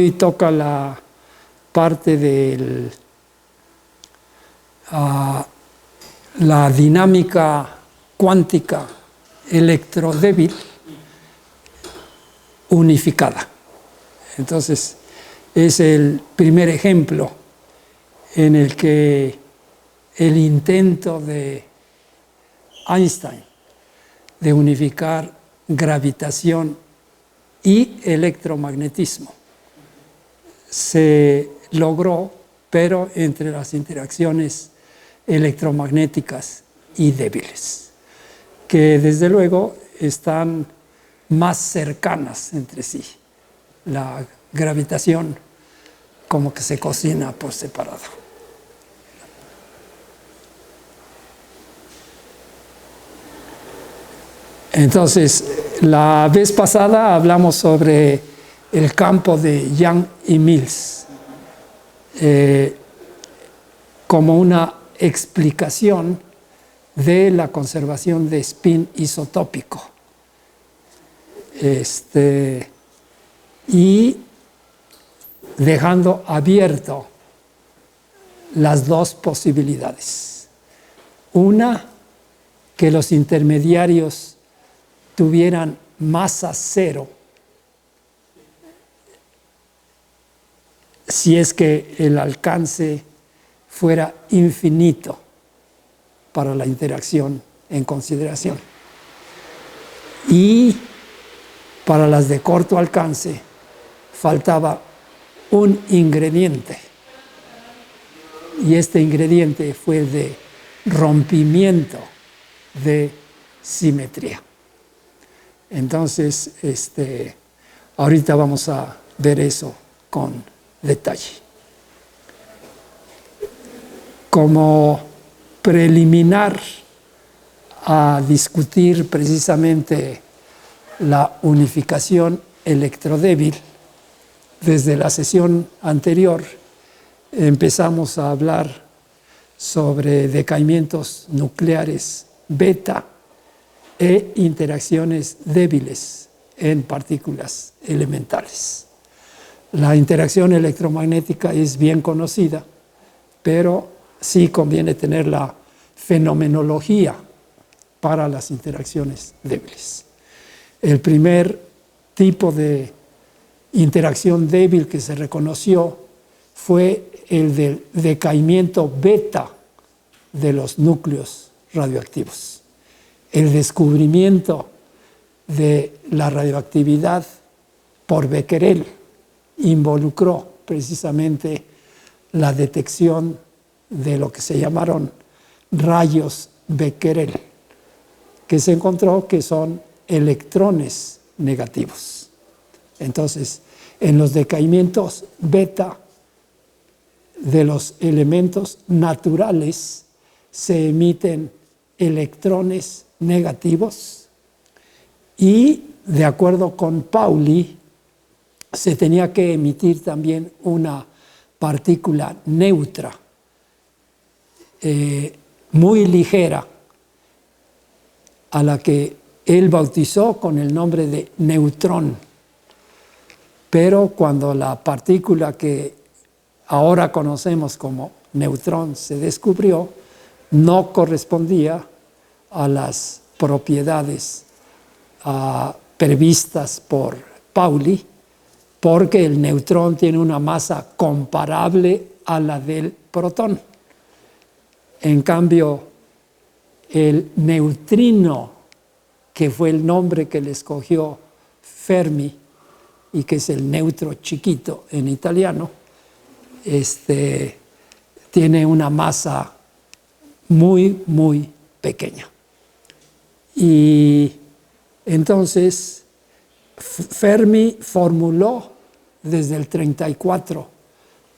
Y toca la parte de la dinámica cuántica electrodébil unificada. Entonces, es el primer ejemplo en el que el intento de Einstein de unificar gravitación y electromagnetismo se logró, pero entre las interacciones electromagnéticas y débiles, que desde luego están más cercanas entre sí. La gravitación como que se cocina por separado. Entonces, la vez pasada hablamos sobre el campo de Young y Mills como una explicación de la conservación de spin isotópico. Y dejando abierto las dos posibilidades. Una, que los intermediarios tuvieran masa cero, si es que el alcance fuera infinito para la interacción en consideración. Y para las de corto alcance faltaba un ingrediente. Y este ingrediente fue el de rompimiento de simetría. Entonces, ahorita vamos a ver eso con detalle. Como preliminar a discutir precisamente la unificación electrodébil, desde la sesión anterior empezamos a hablar sobre decaimientos nucleares beta e interacciones débiles en partículas elementales. La interacción electromagnética es bien conocida, pero sí conviene tener la fenomenología para las interacciones débiles. El primer tipo de interacción débil que se reconoció fue el del decaimiento beta de los núcleos radioactivos. El descubrimiento de la radioactividad por Becquerel involucró precisamente la detección de lo que se llamaron rayos Becquerel, que se encontró que son electrones negativos. Entonces, en los decaimientos beta de los elementos naturales se emiten electrones negativos y, de acuerdo con Pauli, se tenía que emitir también una partícula neutra, muy ligera, a la que él bautizó con el nombre de neutrón. Pero cuando la partícula que ahora conocemos como neutrón se descubrió, no correspondía a las propiedades previstas por Pauli, porque el neutrón tiene una masa comparable a la del protón. En cambio, el neutrino, que fue el nombre que le escogió Fermi, y que es el neutro chiquito en italiano, tiene una masa muy, muy pequeña. Y entonces Fermi formuló desde el 34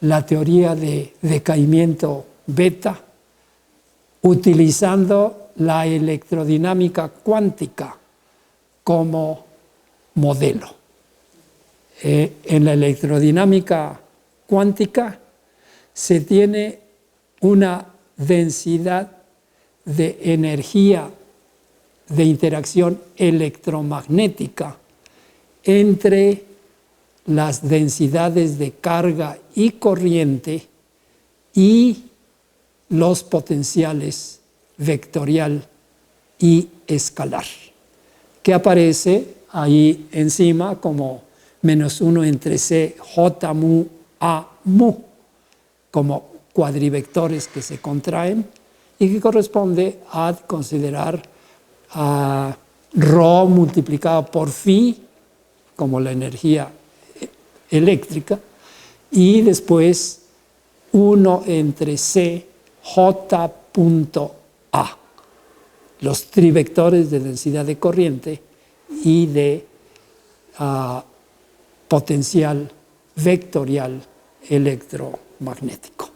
la teoría de decaimiento beta, utilizando la electrodinámica cuántica como modelo. En la electrodinámica cuántica se tiene una densidad de energía de interacción electromagnética entre las densidades de carga y corriente y los potenciales vectorial y escalar, que aparece ahí encima como -1 entre C, J mu, A mu, como cuadrivectores que se contraen y que corresponde a considerar a ρ multiplicado por phi como la energía eléctrica y después 1 entre C J punto A, los trivectores de densidad de corriente y de potencial vectorial electromagnético.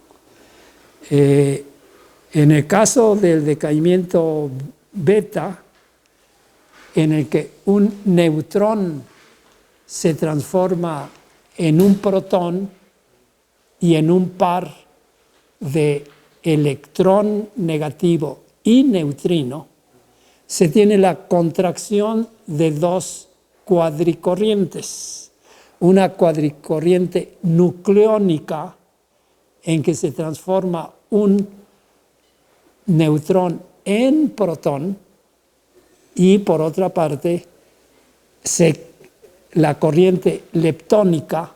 En el caso del decaimiento beta, en el que un neutrón se transforma en un protón y en un par de electrón negativo y neutrino, se tiene la contracción de dos cuadricorrientes. Una cuadricorriente nucleónica en que se transforma un neutrón en protón y por otra parte la corriente leptónica,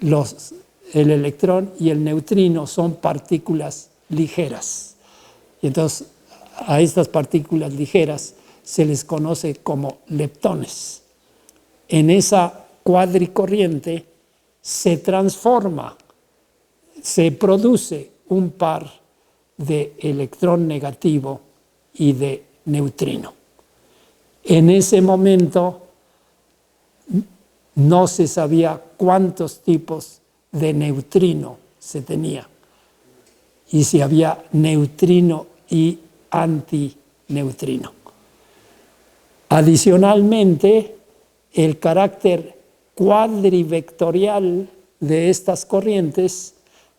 el electrón y el neutrino son partículas ligeras. Y entonces a estas partículas ligeras se les conoce como leptones. En esa cuadricorriente se transforma, se produce un par de electrón negativo y de neutrino. En ese momento no se sabía cuántos tipos de neutrino se tenía y si había neutrino y antineutrino. Adicionalmente, el carácter cuadrivectorial de estas corrientes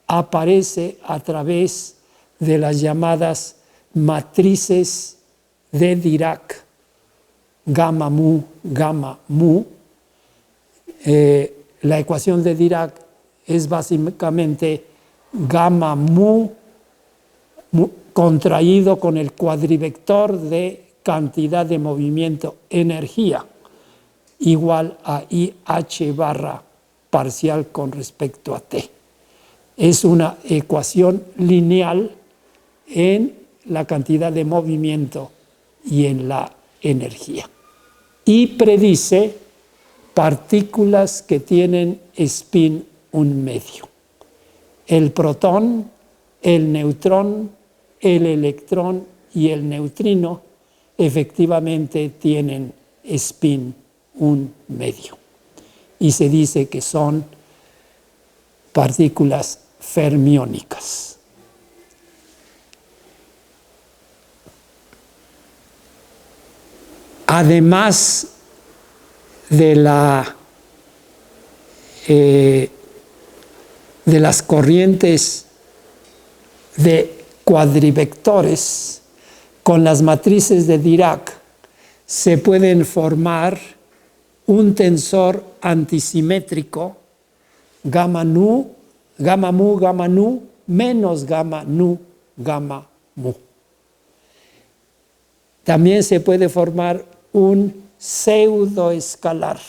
aparece a través de las llamadas matrices de Dirac, gamma mu, gamma mu. La ecuación de Dirac es básicamente gamma mu contraído con el cuadrivector de cantidad de movimiento energía igual a IH barra parcial con respecto a T. Es una ecuación lineal en la cantidad de movimiento y en la energía. Y predice partículas que tienen spin 1 medio. El protón, el neutrón, el electrón y el neutrino efectivamente tienen spin 1 medio. Y se dice que son partículas fermiónicas. Además de las corrientes de cuadrivectores, con las matrices de Dirac se pueden formar un tensor antisimétrico gamma nu, gamma mu, gamma nu, menos gamma nu, gamma mu. También se puede formar un pseudoescalar,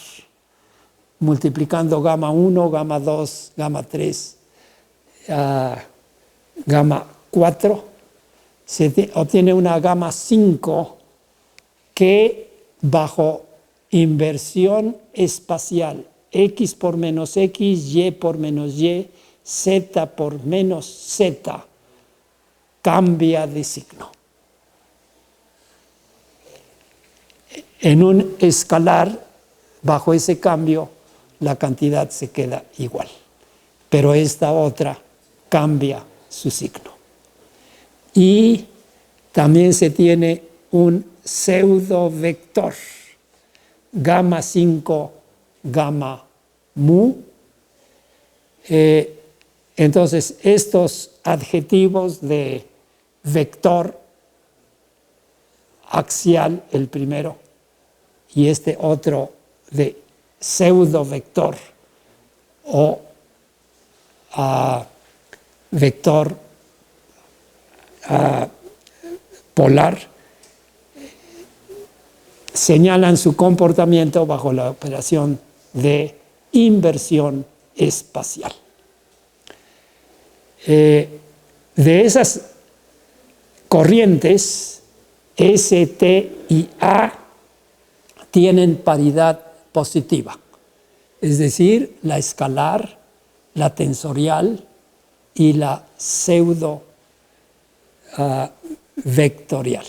multiplicando gamma 1, gamma 2, gamma 3, gamma 4, se obtiene una gamma 5 que bajo inversión espacial, x por menos x, y por menos y, z por menos z, cambia de signo. En un escalar, bajo ese cambio, la cantidad se queda igual, pero esta otra cambia su signo. Y también se tiene un pseudovector, gamma 5, gamma mu. Entonces, estos adjetivos de vector axial, el primero, y este otro de pseudovector o vector polar, señalan su comportamiento bajo la operación de inversión espacial. De esas corrientes, S, T y A tienen paridad positiva, es decir, la escalar, la tensorial y la pseudo vectorial,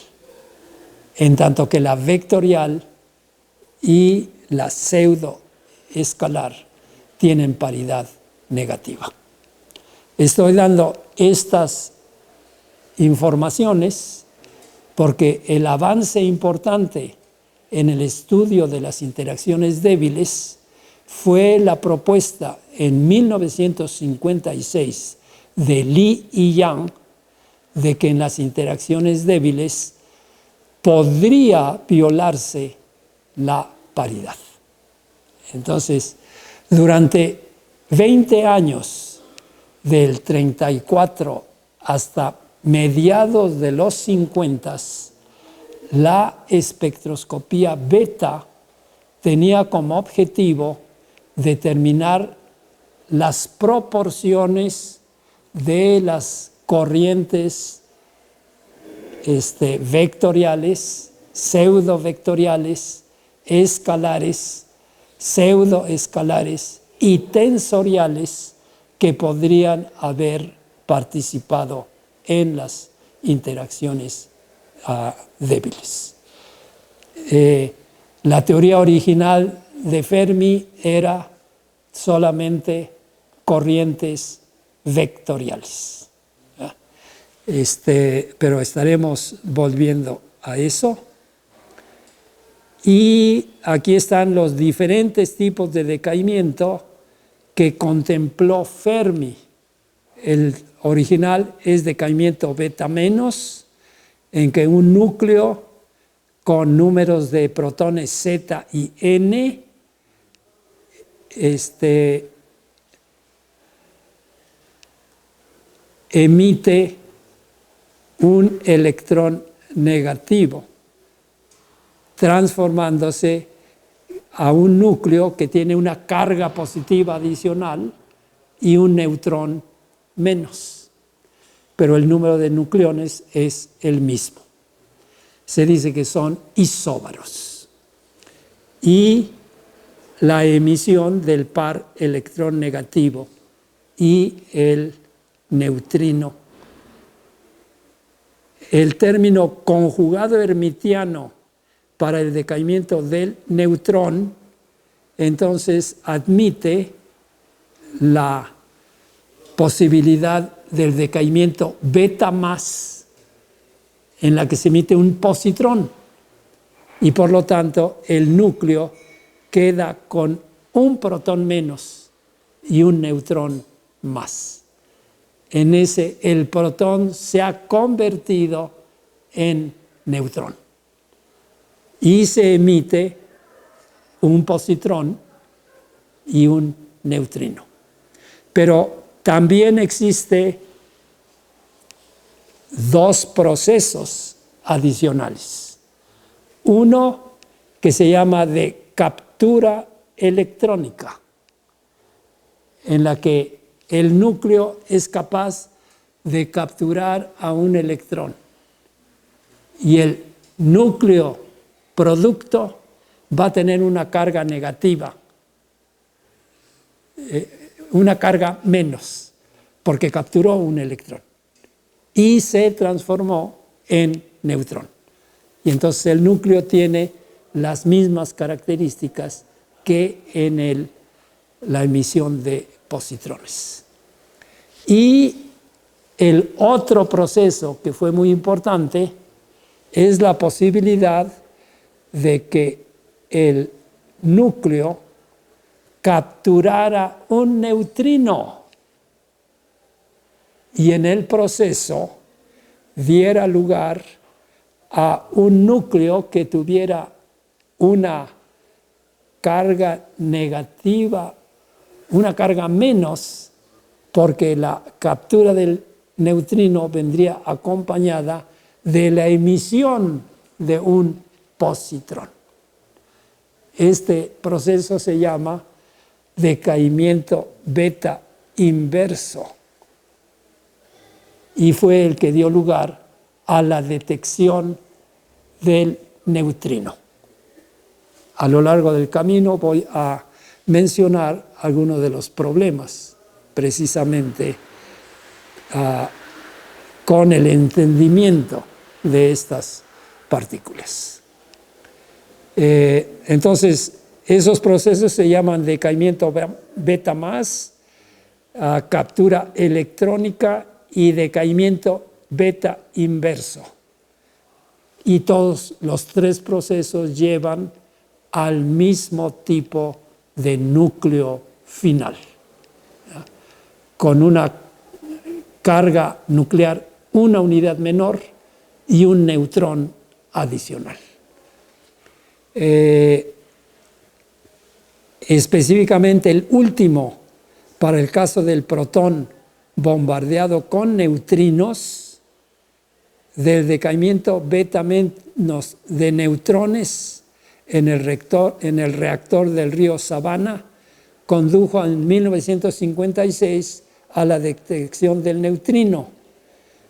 en tanto que la vectorial y la pseudo escalar tienen paridad negativa. Estoy dando estas informaciones porque el avance importante en el estudio de las interacciones débiles fue la propuesta en 1956 de Li y Yang de que en las interacciones débiles podría violarse la paridad. Entonces, durante 20 años, del 34 hasta mediados de los 50, la espectroscopía beta tenía como objetivo determinar las proporciones de las corrientes vectoriales, pseudovectoriales, escalares, pseudoescalares y tensoriales que podrían haber participado en las interacciones débiles. La teoría original de Fermi era solamente corrientes vectoriales. Pero estaremos volviendo a eso. Y aquí están los diferentes tipos de decaimiento que contempló Fermi. El original es decaimiento beta menos, en que un núcleo con números de protones Z y N emite un electrón negativo, transformándose a un núcleo que tiene una carga positiva adicional y un neutrón menos. Pero el número de nucleones es el mismo. Se dice que son isóbaros. Y la emisión del par electrón negativo y el neutrino. El término conjugado hermitiano para el decaimiento del neutrón, entonces admite la posibilidad del decaimiento beta más, en la que se emite un positrón, y por lo tanto el núcleo queda con un protón menos y un neutrón más. En ese, el protón se ha convertido en neutrón y se emite un positrón y un neutrino. Pero también existe dos procesos adicionales. Uno que se llama de captura electrónica, en la que el núcleo es capaz de capturar a un electrón y el núcleo producto va a tener una carga negativa, una carga menos, porque capturó un electrón y se transformó en neutrón. Y entonces el núcleo tiene las mismas características que en la emisión de positrones. Y el otro proceso que fue muy importante es la posibilidad de que el núcleo capturara un neutrino y en el proceso diera lugar a un núcleo que tuviera una carga negativa, una carga menos, porque la captura del neutrino vendría acompañada de la emisión de un positrón. Este proceso se llama decaimiento beta inverso y fue el que dio lugar a la detección del neutrino. A lo largo del camino voy a mencionar algunos de los problemas, precisamente con el entendimiento de estas partículas. Entonces, esos procesos se llaman decaimiento beta más, captura electrónica y decaimiento beta inverso. Y todos los tres procesos llevan al mismo tipo de núcleo final, ¿ya? Con una carga nuclear, una unidad menor y un neutrón adicional. Específicamente el último, para el caso del protón bombardeado con neutrinos, del decaimiento beta menos de neutrones en el reactor del río Savannah, condujo en 1956 a la detección del neutrino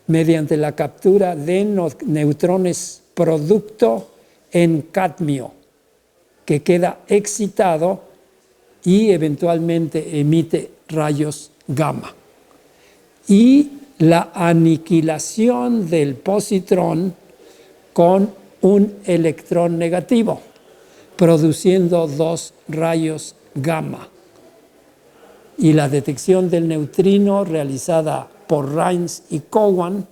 mediante la captura de neutrones producto en cadmio, que queda excitado y eventualmente emite rayos gamma. Y la aniquilación del positrón con un electrón negativo, produciendo dos rayos gamma. Y la detección del neutrino realizada por Rines y Cowan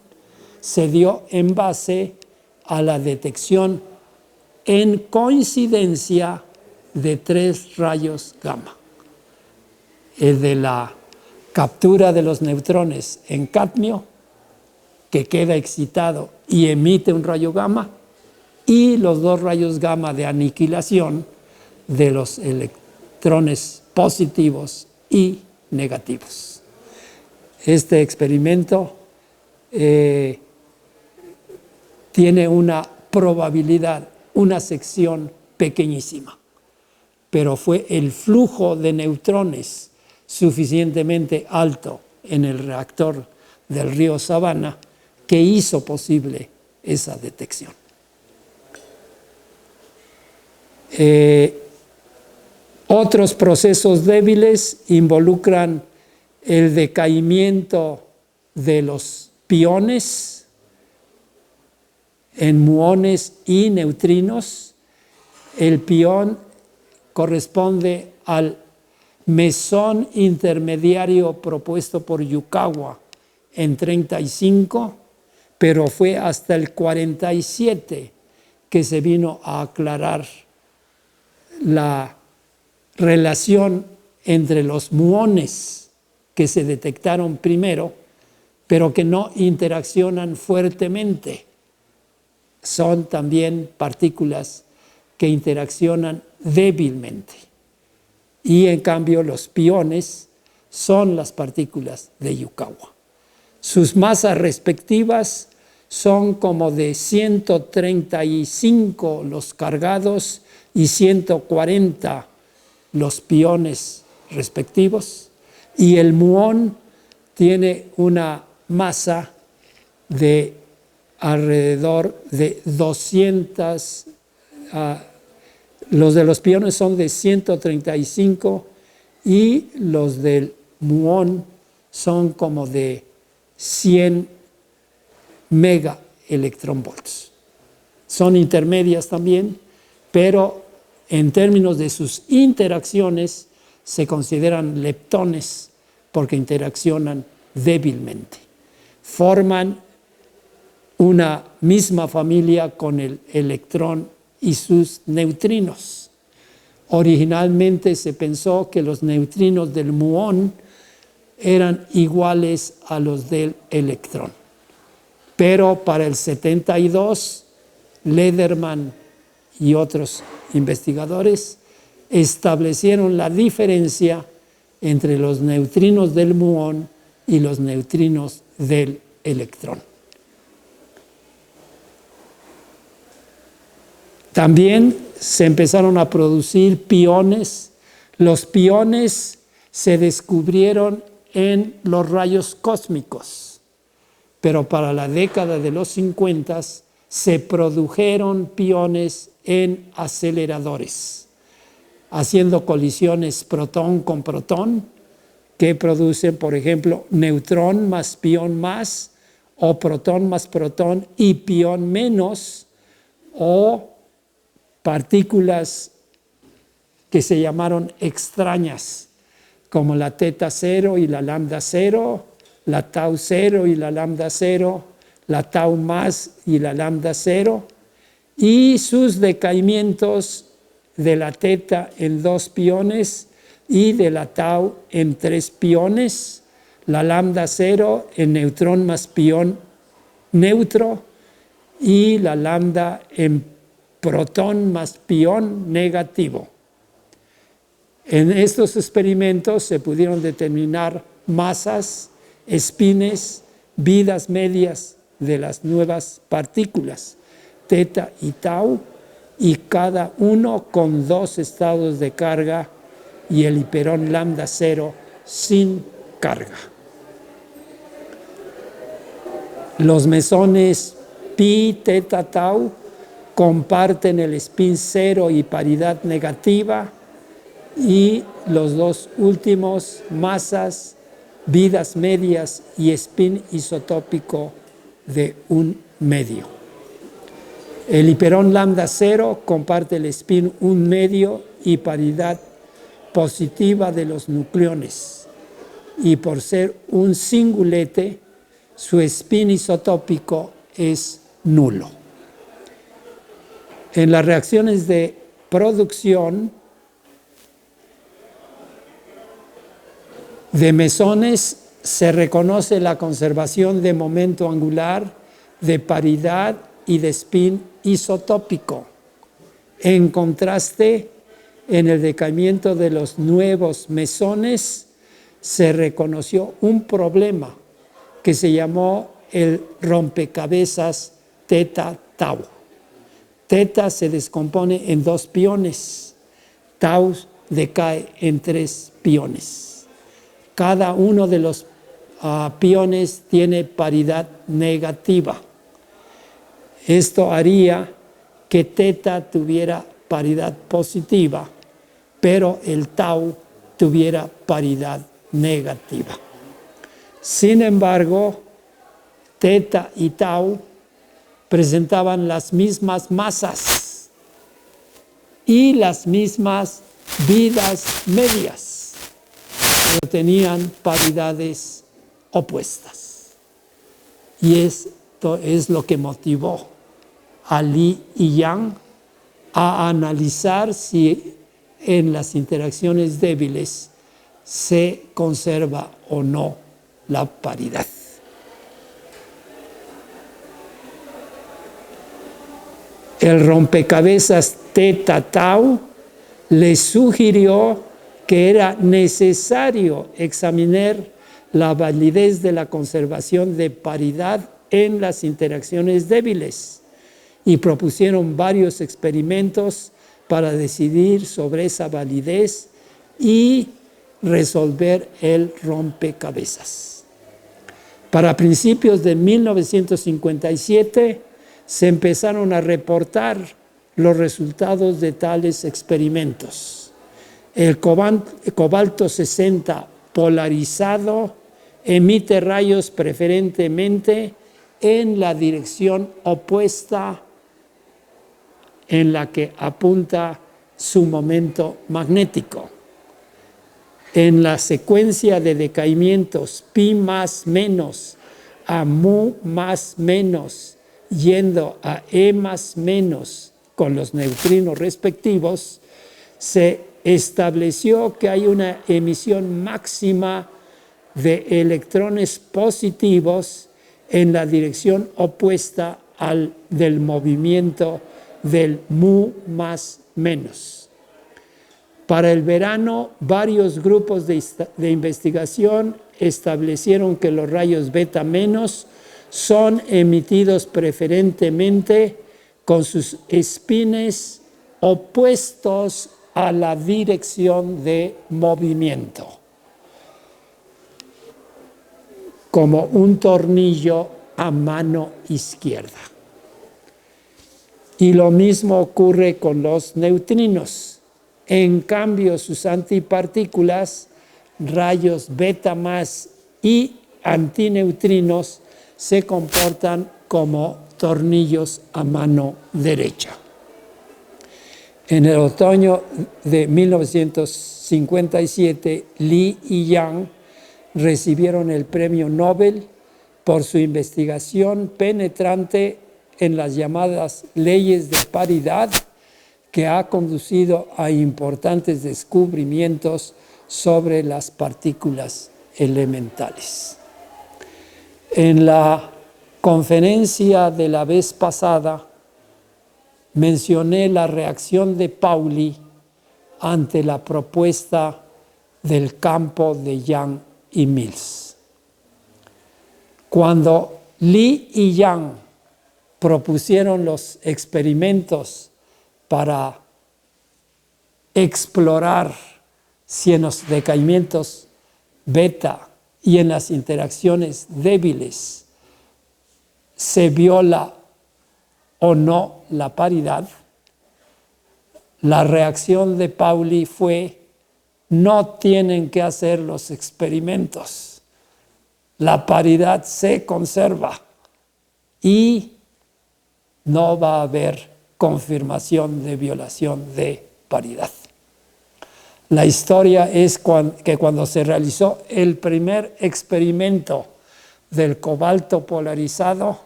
se dio en base a la detección en coincidencia de tres rayos gamma. El de la captura de los neutrones en cadmio, que queda excitado y emite un rayo gamma, y los dos rayos gamma de aniquilación de los electrones positivos y negativos. Este experimento tiene una probabilidad, una sección pequeñísima, pero fue el flujo de neutrones suficientemente alto en el reactor del río Savannah que hizo posible esa detección. Otros procesos débiles involucran el decaimiento de los piones en muones y neutrinos. El pión corresponde al mesón intermediario propuesto por Yukawa en 1935, pero fue hasta el 1947 que se vino a aclarar la relación entre los muones que se detectaron primero, pero que no interaccionan fuertemente. Son también partículas que interaccionan débilmente. Y en cambio los piones son las partículas de Yukawa. Sus masas respectivas son como de 135 los cargados y 140 los piones respectivos, y el muón tiene una masa de alrededor de 200, los de los piones son de 135 y los del muón son como de 100 megaelectronvolts. Son intermedias también, pero en términos de sus interacciones se consideran leptones porque interaccionan débilmente. Forman una misma familia con el electrón y sus neutrinos. Originalmente se pensó que los neutrinos del muón eran iguales a los del electrón. Pero para el 72, Lederman y otros investigadores establecieron la diferencia entre los neutrinos del muón y los neutrinos del electrón. También se empezaron a producir piones. Los piones se descubrieron en los rayos cósmicos, pero para la década de los 50 se produjeron piones en aceleradores, haciendo colisiones protón con protón, que producen, por ejemplo, neutrón más pión más, o protón más protón y pión menos, o partículas que se llamaron extrañas, como la teta 0 y la lambda 0, la tau 0 y la lambda 0, la tau más y la lambda 0, y sus decaimientos de la teta en 2 piones y de la tau en 3 piones, la lambda 0 en neutrón más pión neutro y la lambda en protón más pión negativo. En estos experimentos se pudieron determinar masas, espines, vidas medias de las nuevas partículas, teta y tau, y cada uno con 2 estados de carga y el hiperón lambda 0 sin carga. Los mesones pi, teta, tau comparten el spin 0 y paridad negativa, y los 2 últimos, masas, vidas medias y spin isotópico de 1 medio. El hiperón lambda 0 comparte el spin 1 medio y paridad positiva de los nucleones, y por ser un singulete, su spin isotópico es nulo. En las reacciones de producción de mesones se reconoce la conservación de momento angular, de paridad y de spin isotópico. En contraste, en el decaimiento de los nuevos mesones se reconoció un problema que se llamó el rompecabezas teta-tau. Teta se descompone en 2 piones, tau decae en 3 piones. Cada uno de los piones tiene paridad negativa. Esto haría que teta tuviera paridad positiva, pero el tau tuviera paridad negativa. Sin embargo, teta y tau presentaban las mismas masas y las mismas vidas medias, pero tenían paridades opuestas. Y esto es lo que motivó a Li y Yang a analizar si en las interacciones débiles se conserva o no la paridad. El rompecabezas teta-tau le sugirió que era necesario examinar la validez de la conservación de paridad en las interacciones débiles, y propusieron varios experimentos para decidir sobre esa validez y resolver el rompecabezas. Para principios de 1957 se empezaron a reportar los resultados de tales experimentos. El cobalto 60 polarizado emite rayos preferentemente en la dirección opuesta en la que apunta su momento magnético. En la secuencia de decaimientos pi más menos a mu más menos yendo a e más menos con los neutrinos respectivos, se estableció que hay una emisión máxima de electrones positivos en la dirección opuesta al del movimiento del mu más menos. Para el verano, varios grupos de investigación establecieron que los rayos beta menos son emitidos preferentemente con sus espines opuestos a la dirección de movimiento, como un tornillo a mano izquierda. Y lo mismo ocurre con los neutrinos. En cambio, sus antipartículas, rayos beta más y antineutrinos, se comportan como tornillos a mano derecha. En el otoño de 1957, Li y Yang recibieron el premio Nobel por su investigación penetrante en las llamadas leyes de paridad, que ha conducido a importantes descubrimientos sobre las partículas elementales. En la conferencia de la vez pasada mencioné la reacción de Pauli ante la propuesta del campo de Yang y Mills. Cuando Li y Yang propusieron los experimentos para explorar si en los decaimientos beta y en las interacciones débiles se viola o no la paridad, la reacción de Pauli fue: no tienen que hacer los experimentos, la paridad se conserva y no va a haber confirmación de violación de paridad. La historia es que cuando se realizó el primer experimento del cobalto polarizado,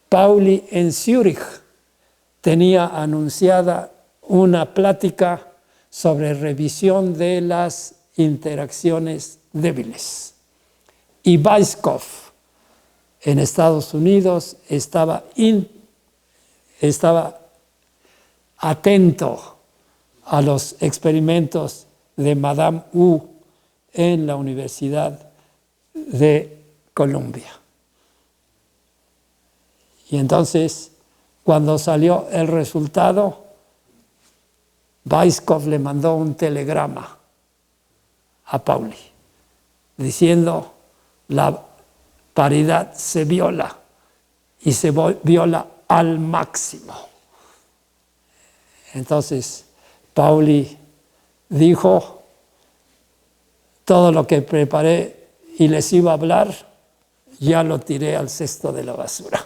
Pauli en Zúrich tenía anunciada una plática sobre revisión de las interacciones débiles. Y Weizsäcker en Estados Unidos estaba atento a los experimentos de Madame Wu en la Universidad de Columbia. Y entonces, cuando salió el resultado, Weizsäcker le mandó un telegrama a Pauli diciendo: la paridad se viola y se viola al máximo. Entonces, Pauli dijo: todo lo que preparé y les iba a hablar, ya lo tiré al cesto de la basura.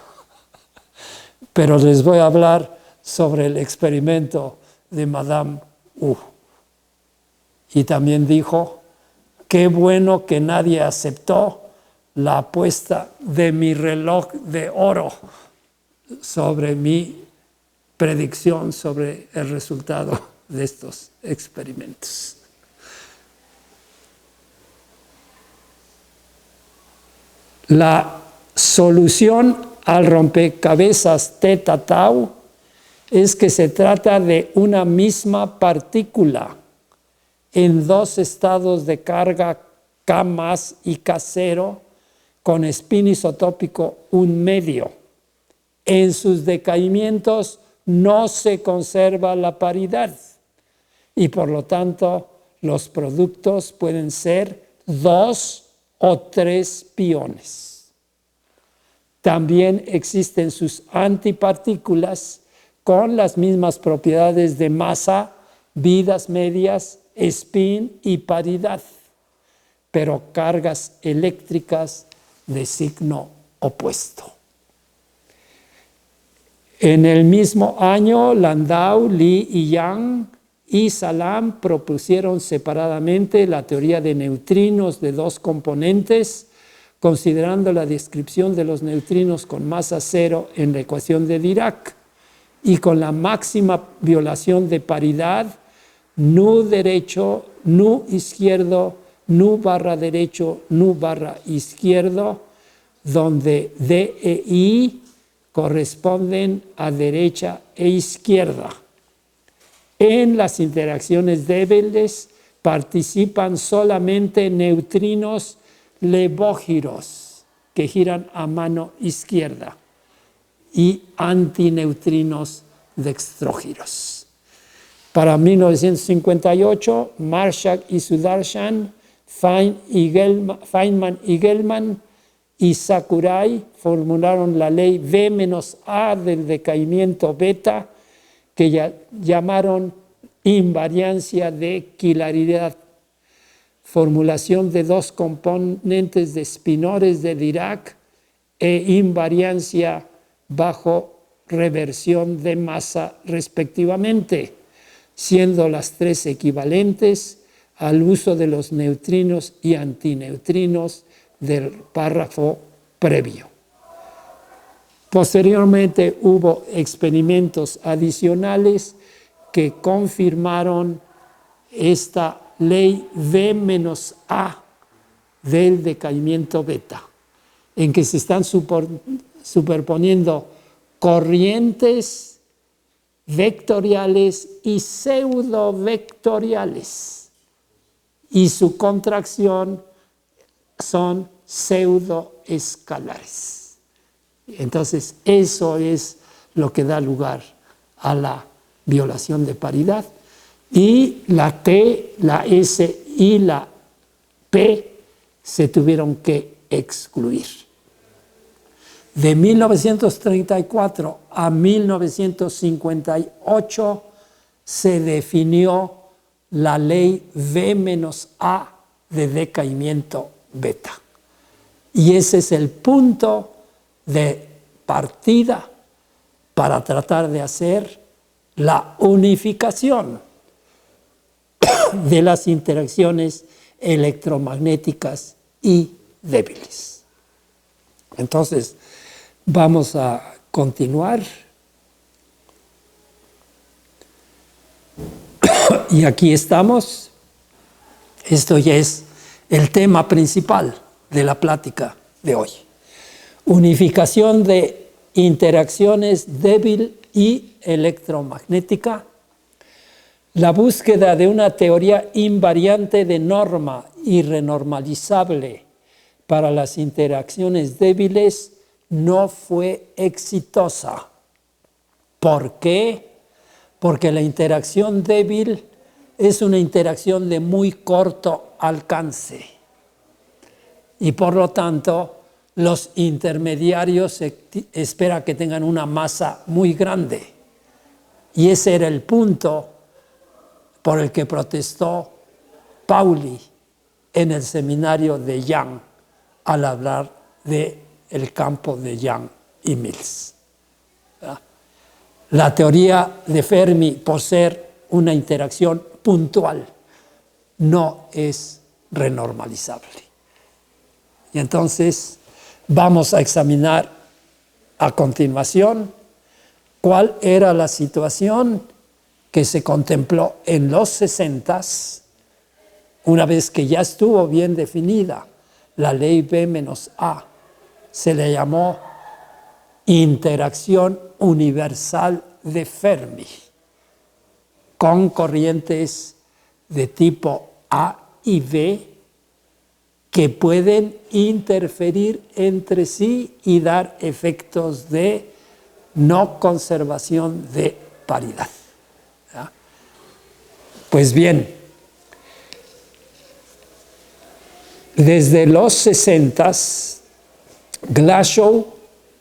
Pero les voy a hablar sobre el experimento de Madame Wu. Y también dijo: qué bueno que nadie aceptó la apuesta de mi reloj de oro sobre mi predicción sobre el resultado de estos experimentos. La solución al rompecabezas θ-tau es que se trata de una misma partícula en dos estados de carga K+ y K0 con spin isotópico 1/2. En sus decaimientos no se conserva la paridad y por lo tanto los productos pueden ser 2 o 3 piones. También existen sus antipartículas con las mismas propiedades de masa, vidas medias, spin y paridad, pero cargas eléctricas de signo opuesto. En el mismo año, Landau, Li y Yang y Salam propusieron separadamente la teoría de neutrinos de dos componentes, considerando la descripción de los neutrinos con masa cero en la ecuación de Dirac y con la máxima violación de paridad, nu derecho, nu izquierdo, nu barra derecho, nu barra izquierdo, donde D e I corresponden a derecha e izquierda. En las interacciones débiles participan solamente neutrinos levógiros que giran a mano izquierda y antineutrinos dextrógiros. Para 1958, Marshak y Sudarshan, Feynman y Gell-Mann y Sakurai formularon la ley V-A del decaimiento beta, que llamaron invariancia de equilaridad, formulación de dos componentes de spinores de Dirac e invariancia bajo reversión de masa respectivamente, siendo las tres equivalentes al uso de los neutrinos y antineutrinos del párrafo previo. Posteriormente hubo experimentos adicionales que confirmaron esta ley V-A del decaimiento beta, en que se están superponiendo corrientes vectoriales y pseudovectoriales, y su contracción son pseudoescalares. Entonces, eso es lo que da lugar a la violación de paridad. Y la T, la S y la P se tuvieron que excluir. De 1934 a 1958 se definió la ley V-A de decaimiento beta. Y ese es el punto de partida para tratar de hacer la unificación de las interacciones electromagnéticas y débiles. Entonces, vamos a continuar. Y aquí estamos. Esto ya es el tema principal de la plática de hoy. Unificación de interacciones débil y electromagnética. La búsqueda de una teoría invariante de norma y renormalizable para las interacciones débiles no fue exitosa. ¿Por qué? Porque la interacción débil es una interacción de muy corto alcance y por lo tanto los intermediarios se espera que tengan una masa muy grande, y ese era el punto por el que protestó Pauli en el seminario de Young al hablar del campo de Young y Mills. La teoría de Fermi, por ser una interacción puntual, no es renormalizable. Y entonces vamos a examinar a continuación cuál era la situación que se contempló en los 60s, una vez que ya estuvo bien definida la ley V-A. Se le llamó interacción universal de Fermi, con corrientes de tipo A y B que pueden interferir entre sí y dar efectos de no conservación de paridad. ¿Ya? Pues bien, desde los 60s, Glashow,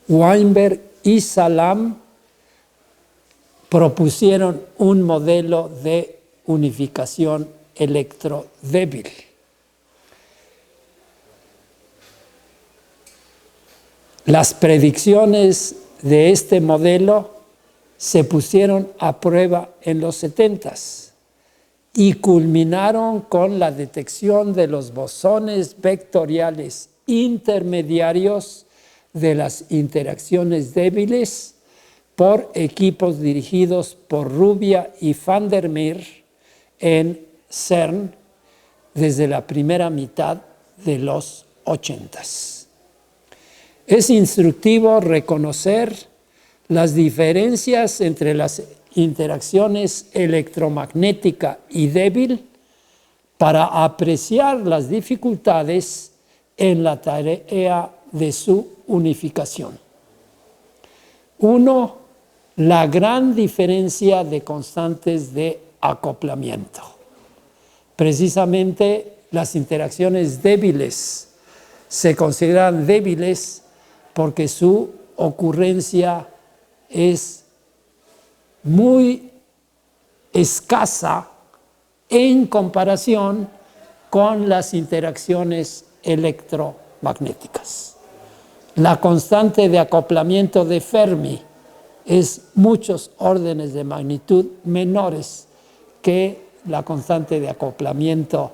Weinberg y Salam propusieron un modelo de unificación electrodébil. Las predicciones de este modelo se pusieron a prueba en los 70s y culminaron con la detección de los bosones vectoriales intermediarios de las interacciones débiles por equipos dirigidos por Rubia y van der Meer en CERN desde la primera mitad de los 80s. Es instructivo reconocer las diferencias entre las interacciones electromagnética y débil para apreciar las dificultades en la tarea de su unificación. Uno, la gran diferencia de constantes de acoplamiento. Precisamente las interacciones débiles se consideran débiles porque su ocurrencia es muy escasa en comparación con las interacciones electromagnéticas. La constante de acoplamiento de Fermi es muchos órdenes de magnitud menores que la constante de acoplamiento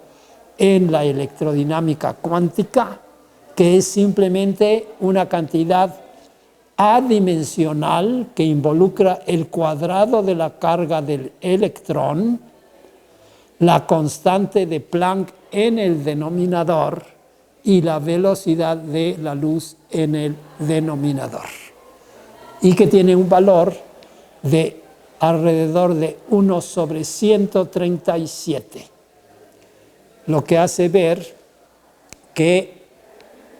en la electrodinámica cuántica, que es simplemente una cantidad adimensional que involucra el cuadrado de la carga del electrón, la constante de Planck en el denominador y la velocidad de la luz en el denominador, y que tiene un valor de alrededor de 1 sobre 137, lo que hace ver que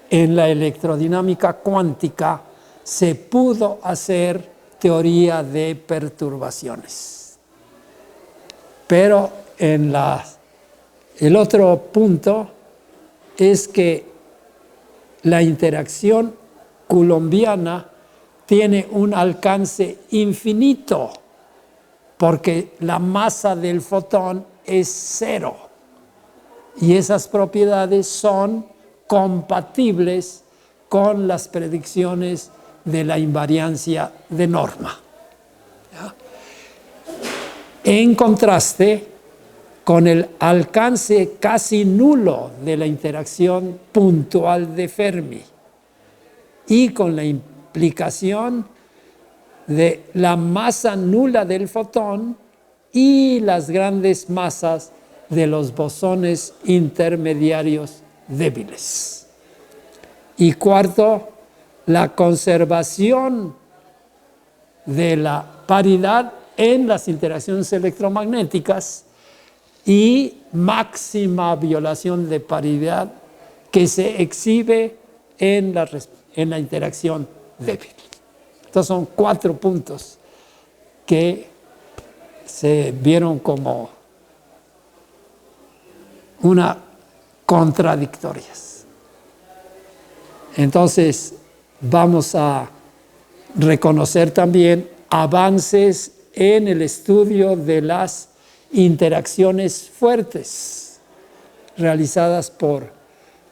en la electrodinámica cuántica se pudo hacer teoría de perturbaciones. Pero el otro punto es que la interacción coulombiana tiene un alcance infinito porque la masa del fotón es cero y esas propiedades son compatibles con las predicciones de la invariancia de norma. ¿Ya? En contraste con el alcance casi nulo de la interacción puntual de Fermi y con la implicación de la masa nula del fotón y las grandes masas de los bosones intermediarios débiles. Y cuarto, la conservación de la paridad en las interacciones electromagnéticas y máxima violación de paridad que se exhibe en la interacción débil. Estos son 4 puntos que se vieron como contradictorias. Entonces, vamos a reconocer también avances en el estudio de las interacciones fuertes realizadas por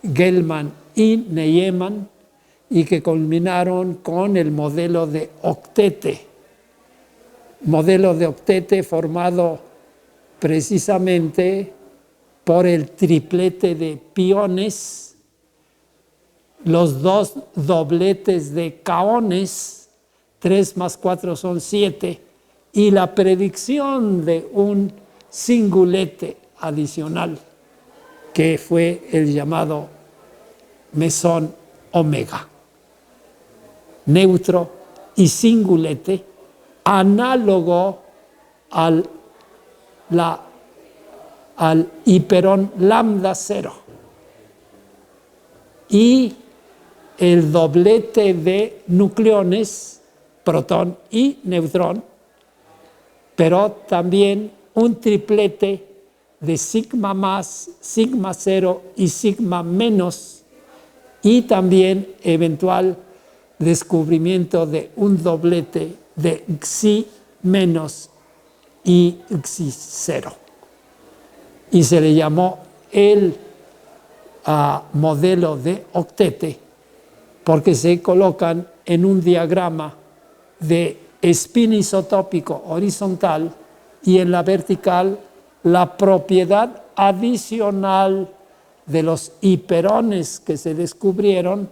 Gell-Mann y Nejemann y que culminaron con el modelo de octete. Modelo de octete formado precisamente por el triplete de piones, los 2 dobletes de kaones, 3 más 4 son 7, y la predicción de un singulete adicional, que fue el llamado mesón omega. Neutro y singulete, análogo al hiperón lambda 0. Y el doblete de nucleones, protón y neutrón, pero también un triplete de sigma más, sigma 0 y sigma menos, y también eventual descubrimiento de un doblete de Xi menos y Xi 0. Y se le llamó el modelo de octete porque se colocan en un diagrama de spin isotópico horizontal y en la vertical la propiedad adicional de los hiperones que se descubrieron,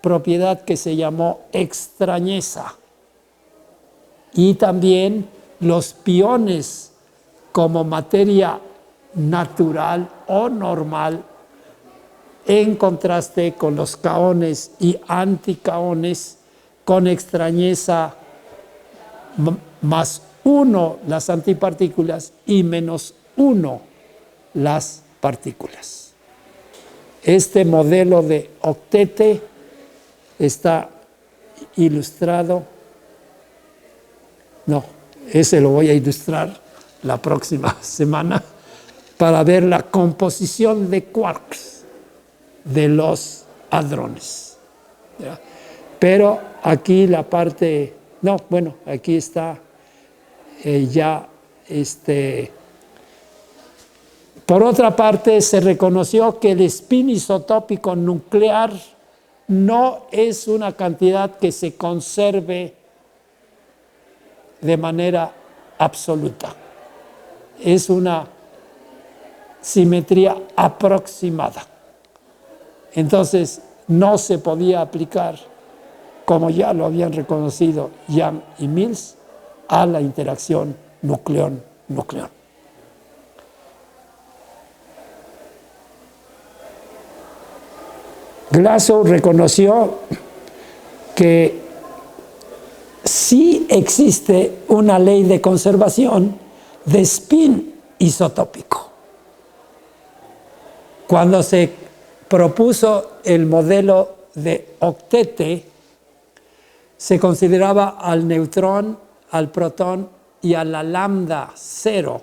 propiedad que se llamó extrañeza, y también los piones como materia natural o normal en contraste con los kaones y anticaones con extrañeza más 1 las antipartículas y -1 las partículas. Este modelo de octete está ilustrado. No, ese lo voy a ilustrar la próxima semana para ver la composición de quarks de los hadrones. ¿Ya? Pero aquí la parte, no, bueno, aquí está ya por otra parte, se reconoció que el spin isotópico nuclear no es una cantidad que se conserve de manera absoluta. Es una simetría aproximada. Entonces, no se podía aplicar, como ya lo habían reconocido Young y Mills, a la interacción nucleón-nucleón. Glashow reconoció que sí existe una ley de conservación de spin isotópico. Cuando se propuso el modelo de octete, se consideraba al neutrón, al protón y a la lambda cero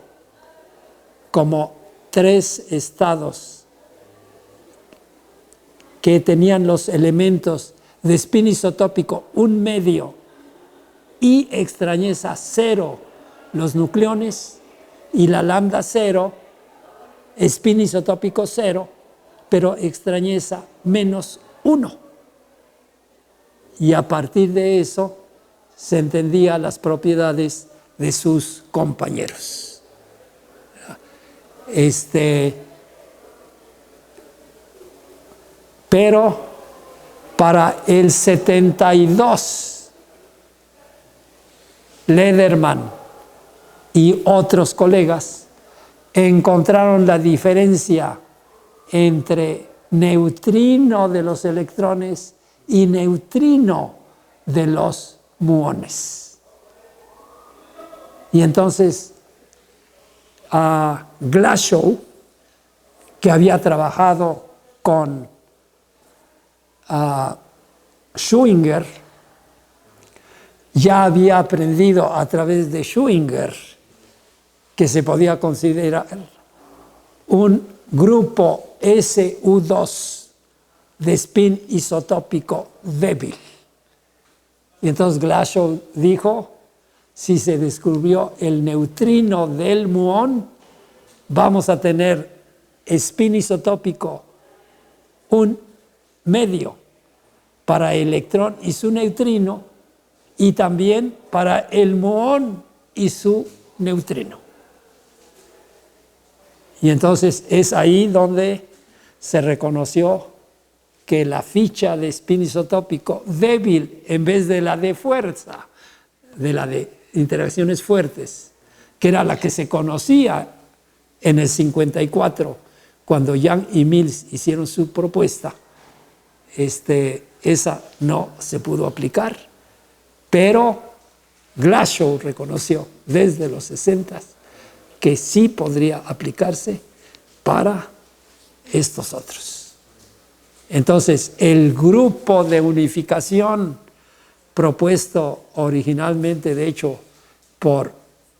como 3 estados que tenían los elementos de spin isotópico 1 medio y extrañeza 0 los nucleones, y la lambda 0, spin isotópico 0, pero extrañeza -1. Y a partir de eso se entendía las propiedades de sus compañeros. Pero para el 72, Lederman y otros colegas encontraron la diferencia entre neutrino de los electrones y neutrino de los muones. Y entonces a Glashow, que había trabajado con Schwinger, ya había aprendido a través de Schwinger que se podía considerar un grupo SU2 de spin isotópico débil. Y entonces Glashow dijo, si se descubrió el neutrino del muón, vamos a tener spin isotópico 1 medio para el electrón y su neutrino, y también para el muón y su neutrino. Y entonces es ahí donde se reconoció que la ficha de spin isotópico débil, en vez de la de fuerza, de la de interacciones fuertes, que era la que se conocía en el 54, cuando Young y Mills hicieron su propuesta, esa no se pudo aplicar, pero Glashow reconoció desde los 60 que sí podría aplicarse para estos otros. Entonces, el grupo de unificación propuesto originalmente, de hecho,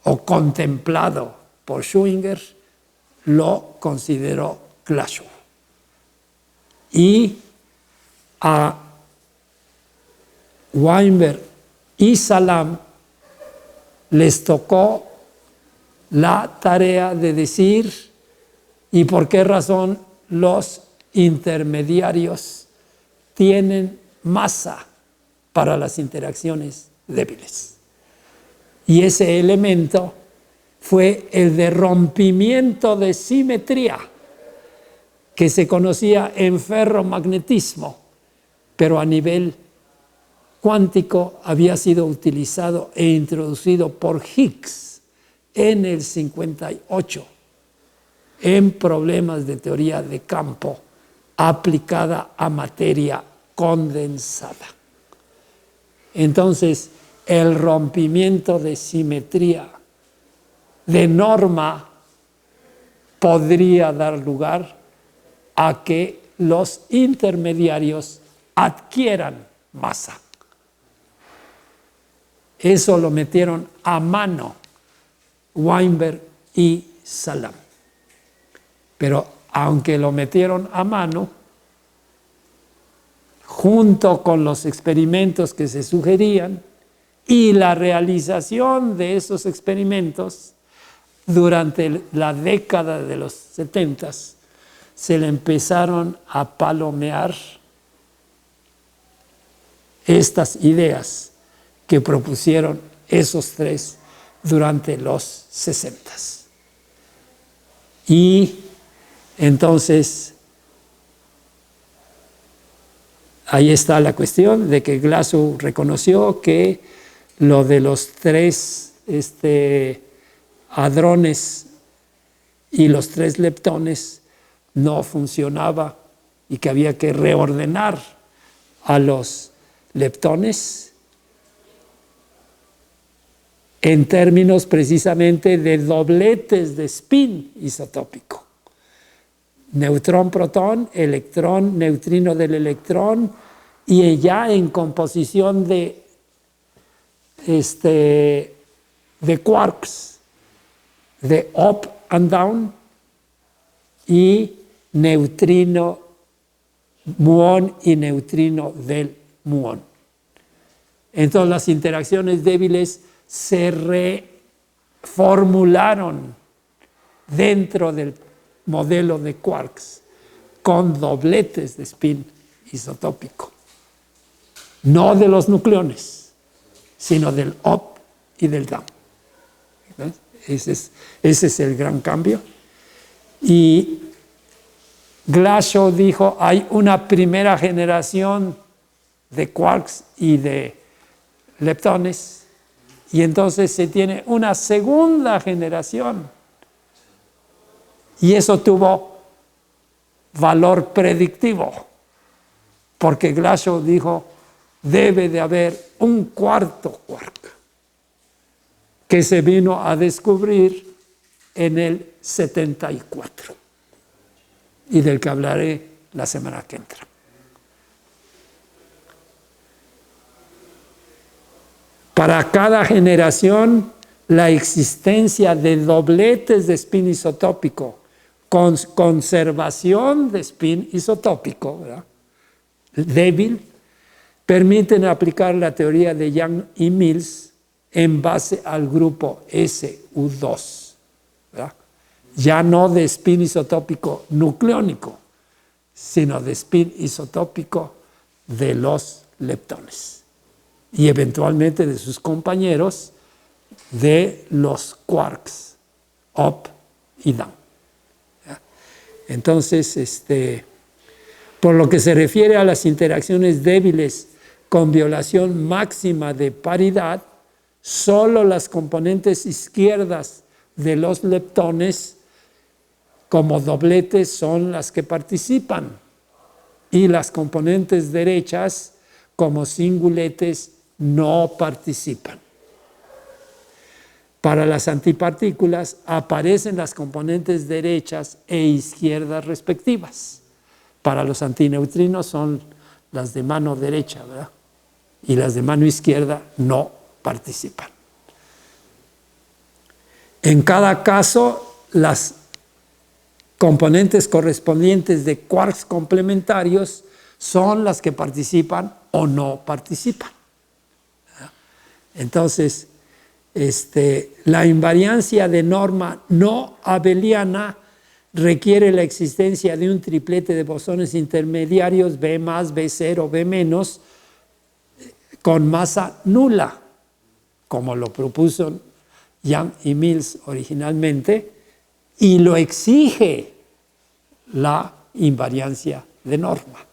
o contemplado por Schwinger, lo consideró Glashow. Y a Weinberg y Salam les tocó la tarea de decir y por qué razón los intermediarios tienen masa para las interacciones débiles. Y ese elemento fue el de rompimiento de simetría que se conocía en ferromagnetismo, pero a nivel cuántico había sido utilizado e introducido por Higgs en el 58 en problemas de teoría de campo aplicada a materia condensada. Entonces, el rompimiento de simetría de norma podría dar lugar a que los intermediarios adquieran masa. Eso lo metieron a mano Weinberg y Salam. Pero aunque lo metieron a mano, junto con los experimentos que se sugerían y la realización de esos experimentos durante la década de los 70, se le empezaron a palomear estas ideas que propusieron esos tres durante los 60. Y entonces ahí está la cuestión de que Glasgow reconoció que lo de los tres hadrones y los tres leptones no funcionaba y que había que reordenar a los leptones en términos precisamente de dobletes de spin isotópico. Neutrón, protón, electrón, neutrino del electrón, y ya en composición de quarks, de up and down, y neutrino muón y neutrino del muón. Entonces las interacciones débiles se reformularon dentro del modelo de quarks con dobletes de spin isotópico, no de los nucleones, sino del up y del down. Ese es el gran cambio. Y Glashow dijo, hay una primera generación de quarks y de leptones, y entonces se tiene una segunda generación. Y eso tuvo valor predictivo, porque Glashow dijo, debe de haber un cuarto quark, que se vino a descubrir en el 74, y del que hablaré la semana que entra. Para cada generación, la existencia de dobletes de spin isotópico con conservación de spin isotópico, ¿verdad?, débil, permiten aplicar la teoría de Young y Mills en base al grupo SU2, ¿verdad?, ya no de spin isotópico nucleónico, sino de spin isotópico de los leptones y eventualmente de sus compañeros de los quarks up y down. Entonces, por lo que se refiere a las interacciones débiles con violación máxima de paridad, solo las componentes izquierdas de los leptones como dobletes son las que participan, y las componentes derechas como singuletes no participan. Para las antipartículas aparecen las componentes derechas e izquierdas respectivas. Para los antineutrinos son las de mano derecha, ¿verdad?, y las de mano izquierda no participan. En cada caso, las componentes correspondientes de quarks complementarios son las que participan o no participan. Entonces, la invariancia de norma no abeliana requiere la existencia de un triplete de bosones intermediarios B+, B0, B-, con masa nula, como lo propuso Young y Mills originalmente, y lo exige la invariancia de norma,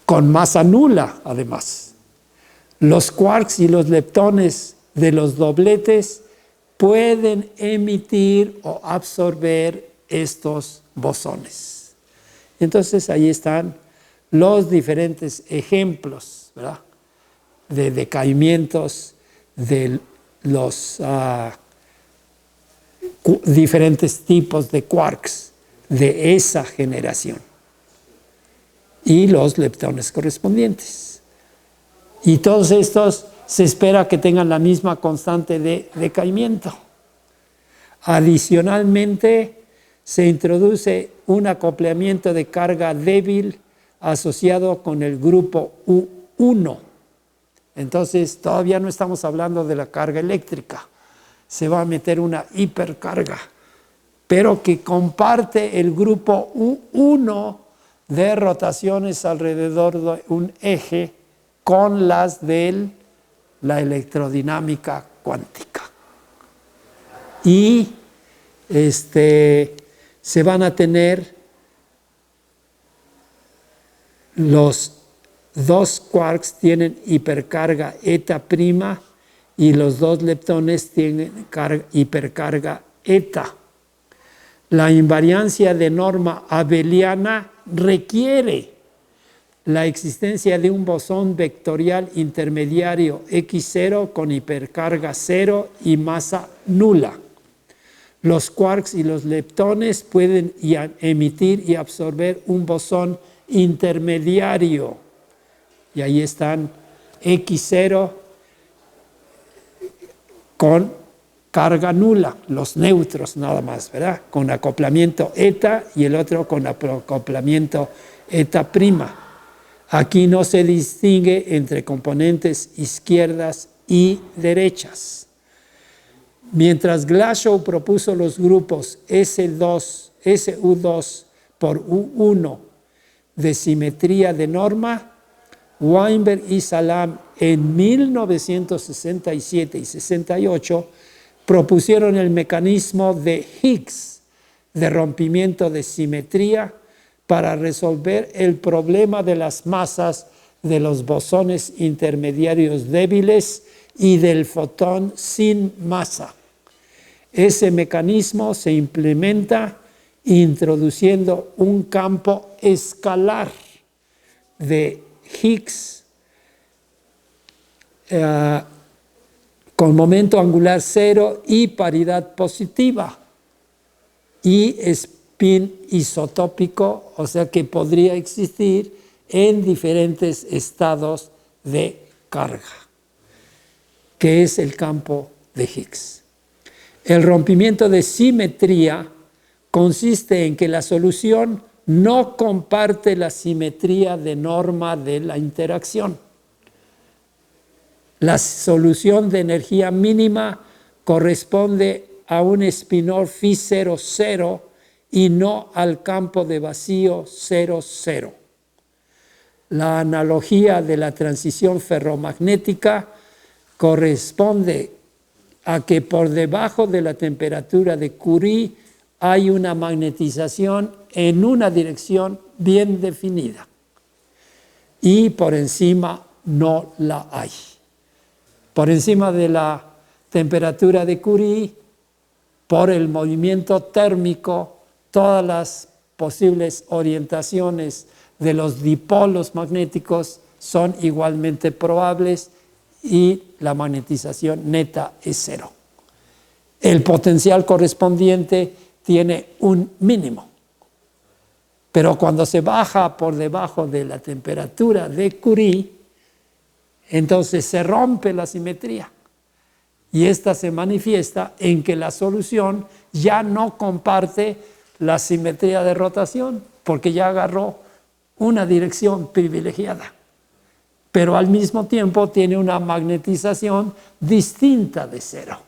con masa nula además. Los quarks y los leptones de los dobletes pueden emitir o absorber estos bosones. Entonces ahí están los diferentes ejemplos, ¿verdad?, de decaimientos de los diferentes tipos de quarks de esa generación y los leptones correspondientes. Y todos estos se espera que tengan la misma constante de decaimiento. Adicionalmente, se introduce un acoplamiento de carga débil asociado con el grupo U1. Entonces, todavía no estamos hablando de la carga eléctrica. Se va a meter una hipercarga, pero que comparte el grupo U1 de rotaciones alrededor de un eje con las de la electrodinámica cuántica. Y se van a tener los dos quarks tienen hipercarga eta prima y los dos leptones tienen hipercarga eta. La invariancia de norma abeliana requiere la existencia de un bosón vectorial intermediario X0 con hipercarga 0 y masa nula. Los quarks y los leptones pueden emitir y absorber un bosón intermediario. Y ahí están X0 con carga nula, los neutros nada más, ¿verdad? Con acoplamiento eta y el otro con acoplamiento eta prima. Aquí no se distingue entre componentes izquierdas y derechas. Mientras Glashow propuso los grupos SU2 por U1 de simetría de norma, Weinberg y Salam en 1967 y 68 propusieron el mecanismo de Higgs de rompimiento de simetría para resolver el problema de las masas de los bosones intermediarios débiles y del fotón sin masa. Ese mecanismo se implementa introduciendo un campo escalar de Higgs con momento angular cero y paridad positiva y spin isotópico, o sea que podría existir en diferentes estados de carga, que es el campo de Higgs. El rompimiento de simetría consiste en que la solución no comparte la simetría de norma de la interacción. La solución de energía mínima corresponde a un espinor phi 0, 0 y no al campo de vacío 0, 0. La analogía de la transición ferromagnética corresponde a que por debajo de la temperatura de Curie hay una magnetización en una dirección bien definida y por encima no la hay. Por encima de la temperatura de Curie, por el movimiento térmico, todas las posibles orientaciones de los dipolos magnéticos son igualmente probables y la magnetización neta es cero. El potencial correspondiente tiene un mínimo, pero cuando se baja por debajo de la temperatura de Curie, entonces se rompe la simetría y esta se manifiesta en que la solución ya no comparte la simetría de rotación porque ya agarró una dirección privilegiada, pero al mismo tiempo tiene una magnetización distinta de cero.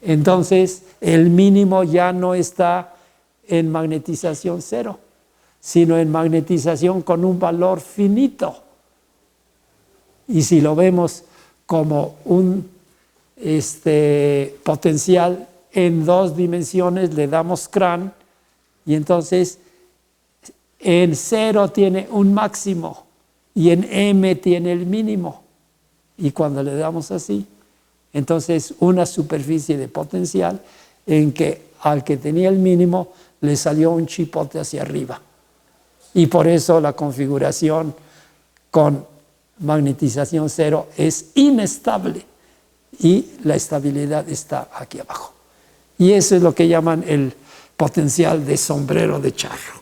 Entonces el mínimo ya no está en magnetización cero, sino en magnetización con un valor finito. Y si lo vemos como un potencial en dos dimensiones, le damos CRAN, y entonces en cero tiene un máximo y en M tiene el mínimo. Y cuando le damos así, entonces una superficie de potencial en que al que tenía el mínimo le salió un chipote hacia arriba. Y por eso la configuración con magnetización cero es inestable y la estabilidad está aquí abajo. Y eso es lo que llaman el potencial de sombrero de charro.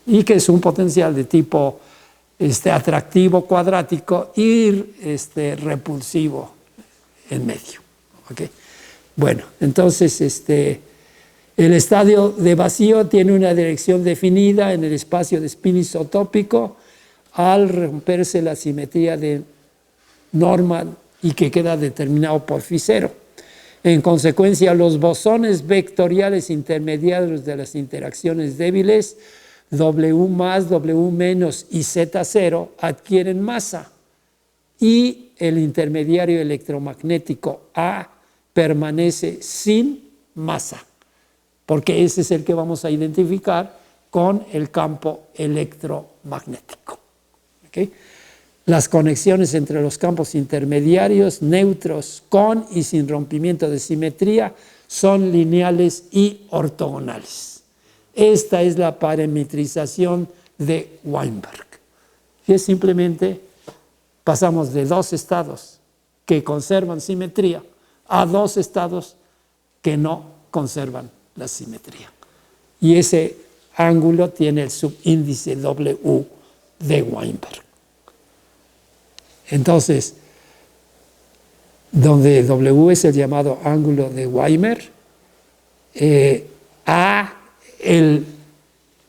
Y que es un potencial de tipo atractivo cuadrático y repulsivo en medio. ¿Okay? Bueno, entonces el estadio de vacío tiene una dirección definida en el espacio de spin isotópico al romperse la simetría de Norman y que queda determinado por phi cero. En consecuencia, los bosones vectoriales intermediarios de las interacciones débiles W más, W menos y Z0 adquieren masa y el intermediario electromagnético A permanece sin masa, porque ese es el que vamos a identificar con el campo electromagnético. ¿Okay? Las conexiones entre los campos intermediarios neutros con y sin rompimiento de simetría son lineales y ortogonales. Esta es la parametrización de Weinberg. Y es simplemente pasamos de dos estados que conservan simetría a dos estados que no conservan la simetría. Y ese ángulo tiene el subíndice W de Weinberg. Entonces, donde W es el llamado ángulo de Weinberg, A, el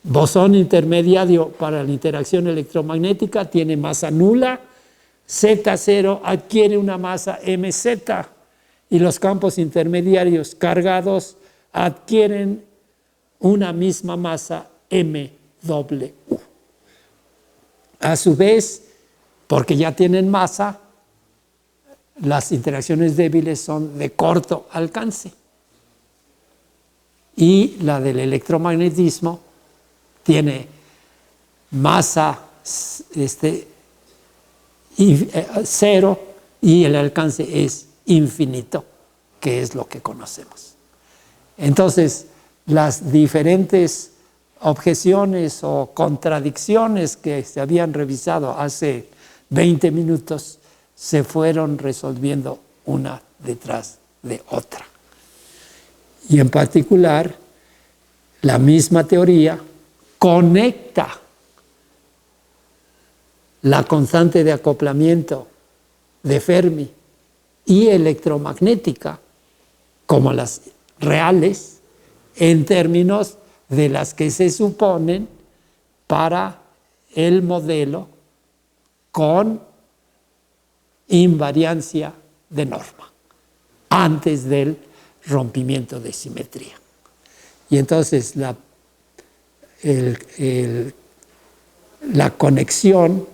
bosón intermediario para la interacción electromagnética, tiene masa nula, Z0 adquiere una masa mz y los campos intermediarios cargados adquieren una misma masa mw. A su vez, porque ya tienen masa, las interacciones débiles son de corto alcance. Y la del electromagnetismo tiene masa cero y el alcance es infinito, que es lo que conocemos. Entonces, las diferentes objeciones o contradicciones que se habían revisado hace 20 minutos se fueron resolviendo una detrás de otra. Y en particular, la misma teoría conecta la constante de acoplamiento de Fermi y electromagnética como las reales en términos de las que se suponen para el modelo con invariancia de norma antes del rompimiento de simetría. Y entonces la conexión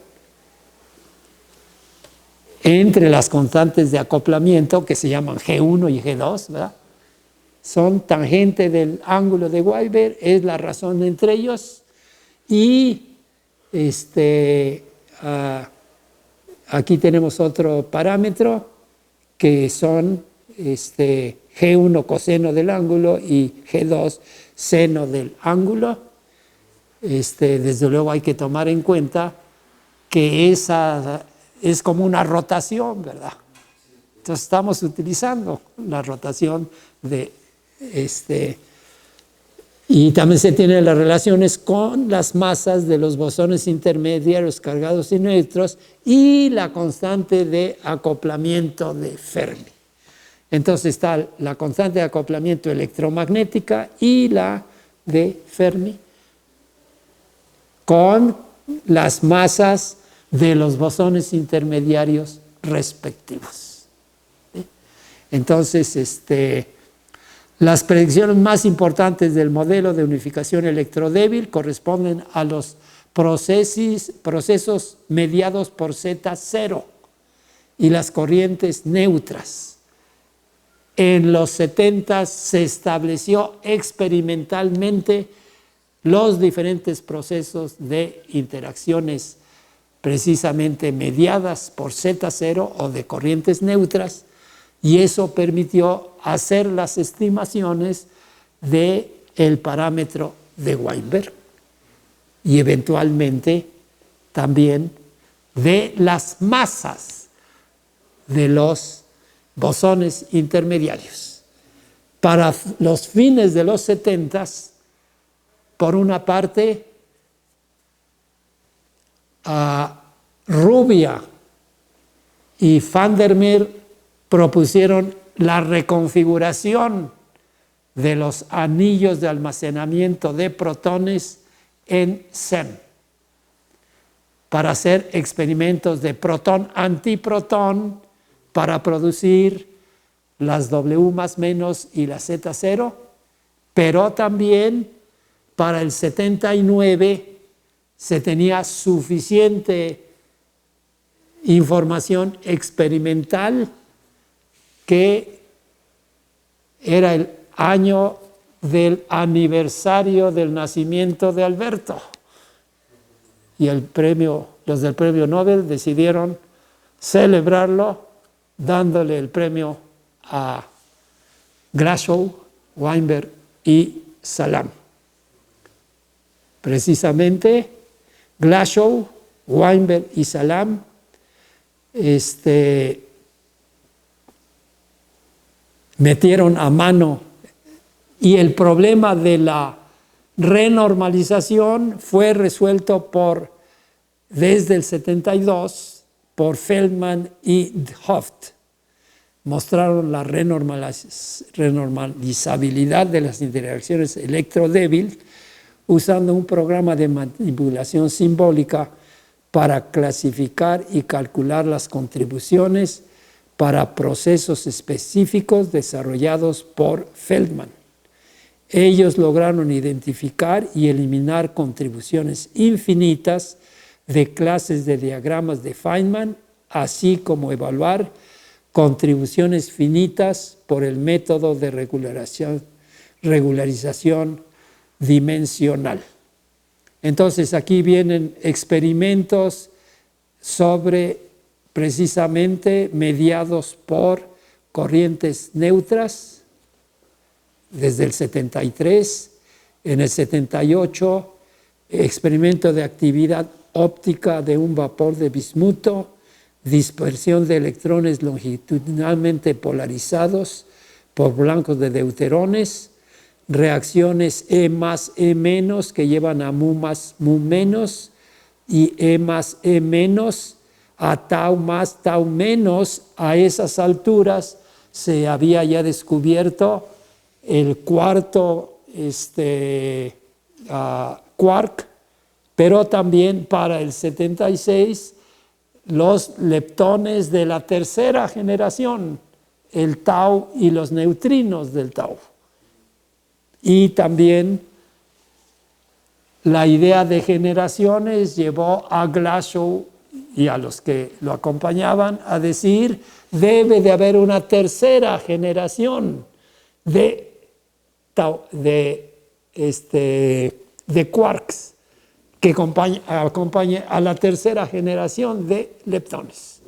entre las constantes de acoplamiento, que se llaman G1 y G2, ¿verdad?, son tangente del ángulo de Weinberg, es la razón entre ellos, y aquí tenemos otro parámetro que son G1 coseno del ángulo y G2 seno del ángulo. Desde luego hay que tomar en cuenta que esa es como una rotación, ¿verdad? Entonces estamos utilizando la rotación de y también se tienen las relaciones con las masas de los bosones intermediarios cargados y neutros y la constante de acoplamiento de Fermi. Entonces está la constante de acoplamiento electromagnética y la de Fermi con las masas de los bosones intermediarios respectivos. ¿Sí? Entonces, las predicciones más importantes del modelo de unificación electrodébil corresponden a los procesos mediados por Z0 y las corrientes neutras. En los 70 se estableció experimentalmente los diferentes procesos de interacciones precisamente mediadas por Z0 o de corrientes neutras, y eso permitió hacer las estimaciones del parámetro de Weinberg y eventualmente también de las masas de los bosones intermediarios. Para los fines de los 70s, por una parte, Rubia y van der Meer propusieron la reconfiguración de los anillos de almacenamiento de protones en CERN para hacer experimentos de protón-antiprotón para producir las W más menos y la Z0, pero también para el 79 se tenía suficiente información experimental que era el año del aniversario del nacimiento de Alberto. Y los del premio Nobel decidieron celebrarlo dándole el premio a Glashow, Weinberg y Salam. Precisamente Glashow, Weinberg y Salam metieron a mano, y el problema de la renormalización fue resuelto desde el 72 por Feldman y Hooft. Mostraron la renormalizabilidad de las interacciones electrodébil usando un programa de manipulación simbólica para clasificar y calcular las contribuciones para procesos específicos desarrollados por Feldman. Ellos lograron identificar y eliminar contribuciones infinitas de clases de diagramas de Feynman, así como evaluar contribuciones finitas por el método de regularización dimensional. Entonces aquí vienen experimentos sobre precisamente mediados por corrientes neutras desde el 73, en el 78 experimento de actividad óptica de un vapor de bismuto, dispersión de electrones longitudinalmente polarizados por blancos de deuterones, reacciones E más E menos que llevan a mu más mu menos y E más E menos a tau más tau menos. A esas alturas se había ya descubierto el cuarto quark, pero también para el 76 los leptones de la tercera generación, el tau y los neutrinos del tau. Y también la idea de generaciones llevó a Glashow y a los que lo acompañaban a decir: debe de haber una tercera generación de quarks que acompañe a la tercera generación de leptones.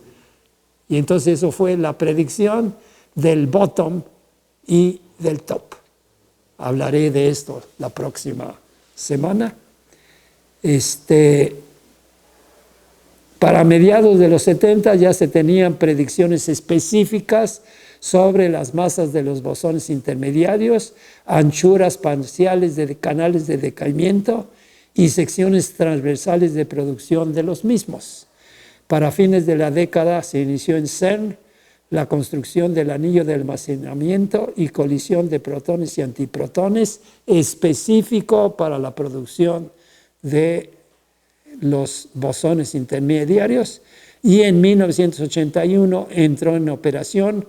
Y entonces eso fue la predicción del bottom y del top. Hablaré de esto la próxima semana. Para mediados de los 70 ya se tenían predicciones específicas sobre las masas de los bosones intermediarios, anchuras parciales de canales de decaimiento y secciones transversales de producción de los mismos. Para fines de la década se inició en CERN la construcción del anillo de almacenamiento y colisión de protones y antiprotones específico para la producción de los bosones intermediarios, y en 1981 entró en operación